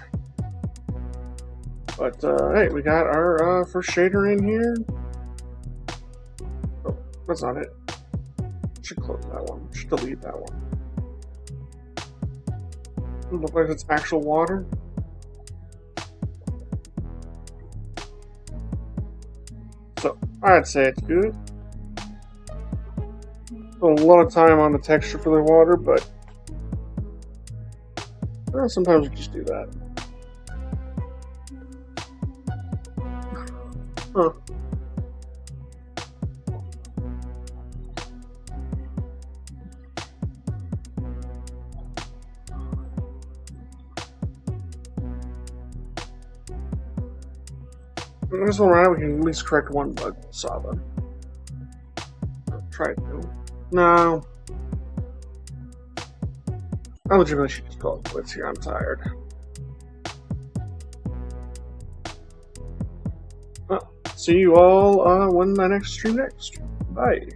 But, hey, we got our first shader in here. Oh, that's not it. Should close that one. Should delete that one. Doesn't look like it's actual water. So, I'd say it's good. A lot of time on the texture for the water, but well, sometimes we just do that. Huh. This one right, we can at least correct one bug. Saw them. Try to. No. I legitimately should just call it quits here. I'm tired. Well, see you all when I next stream next. Bye.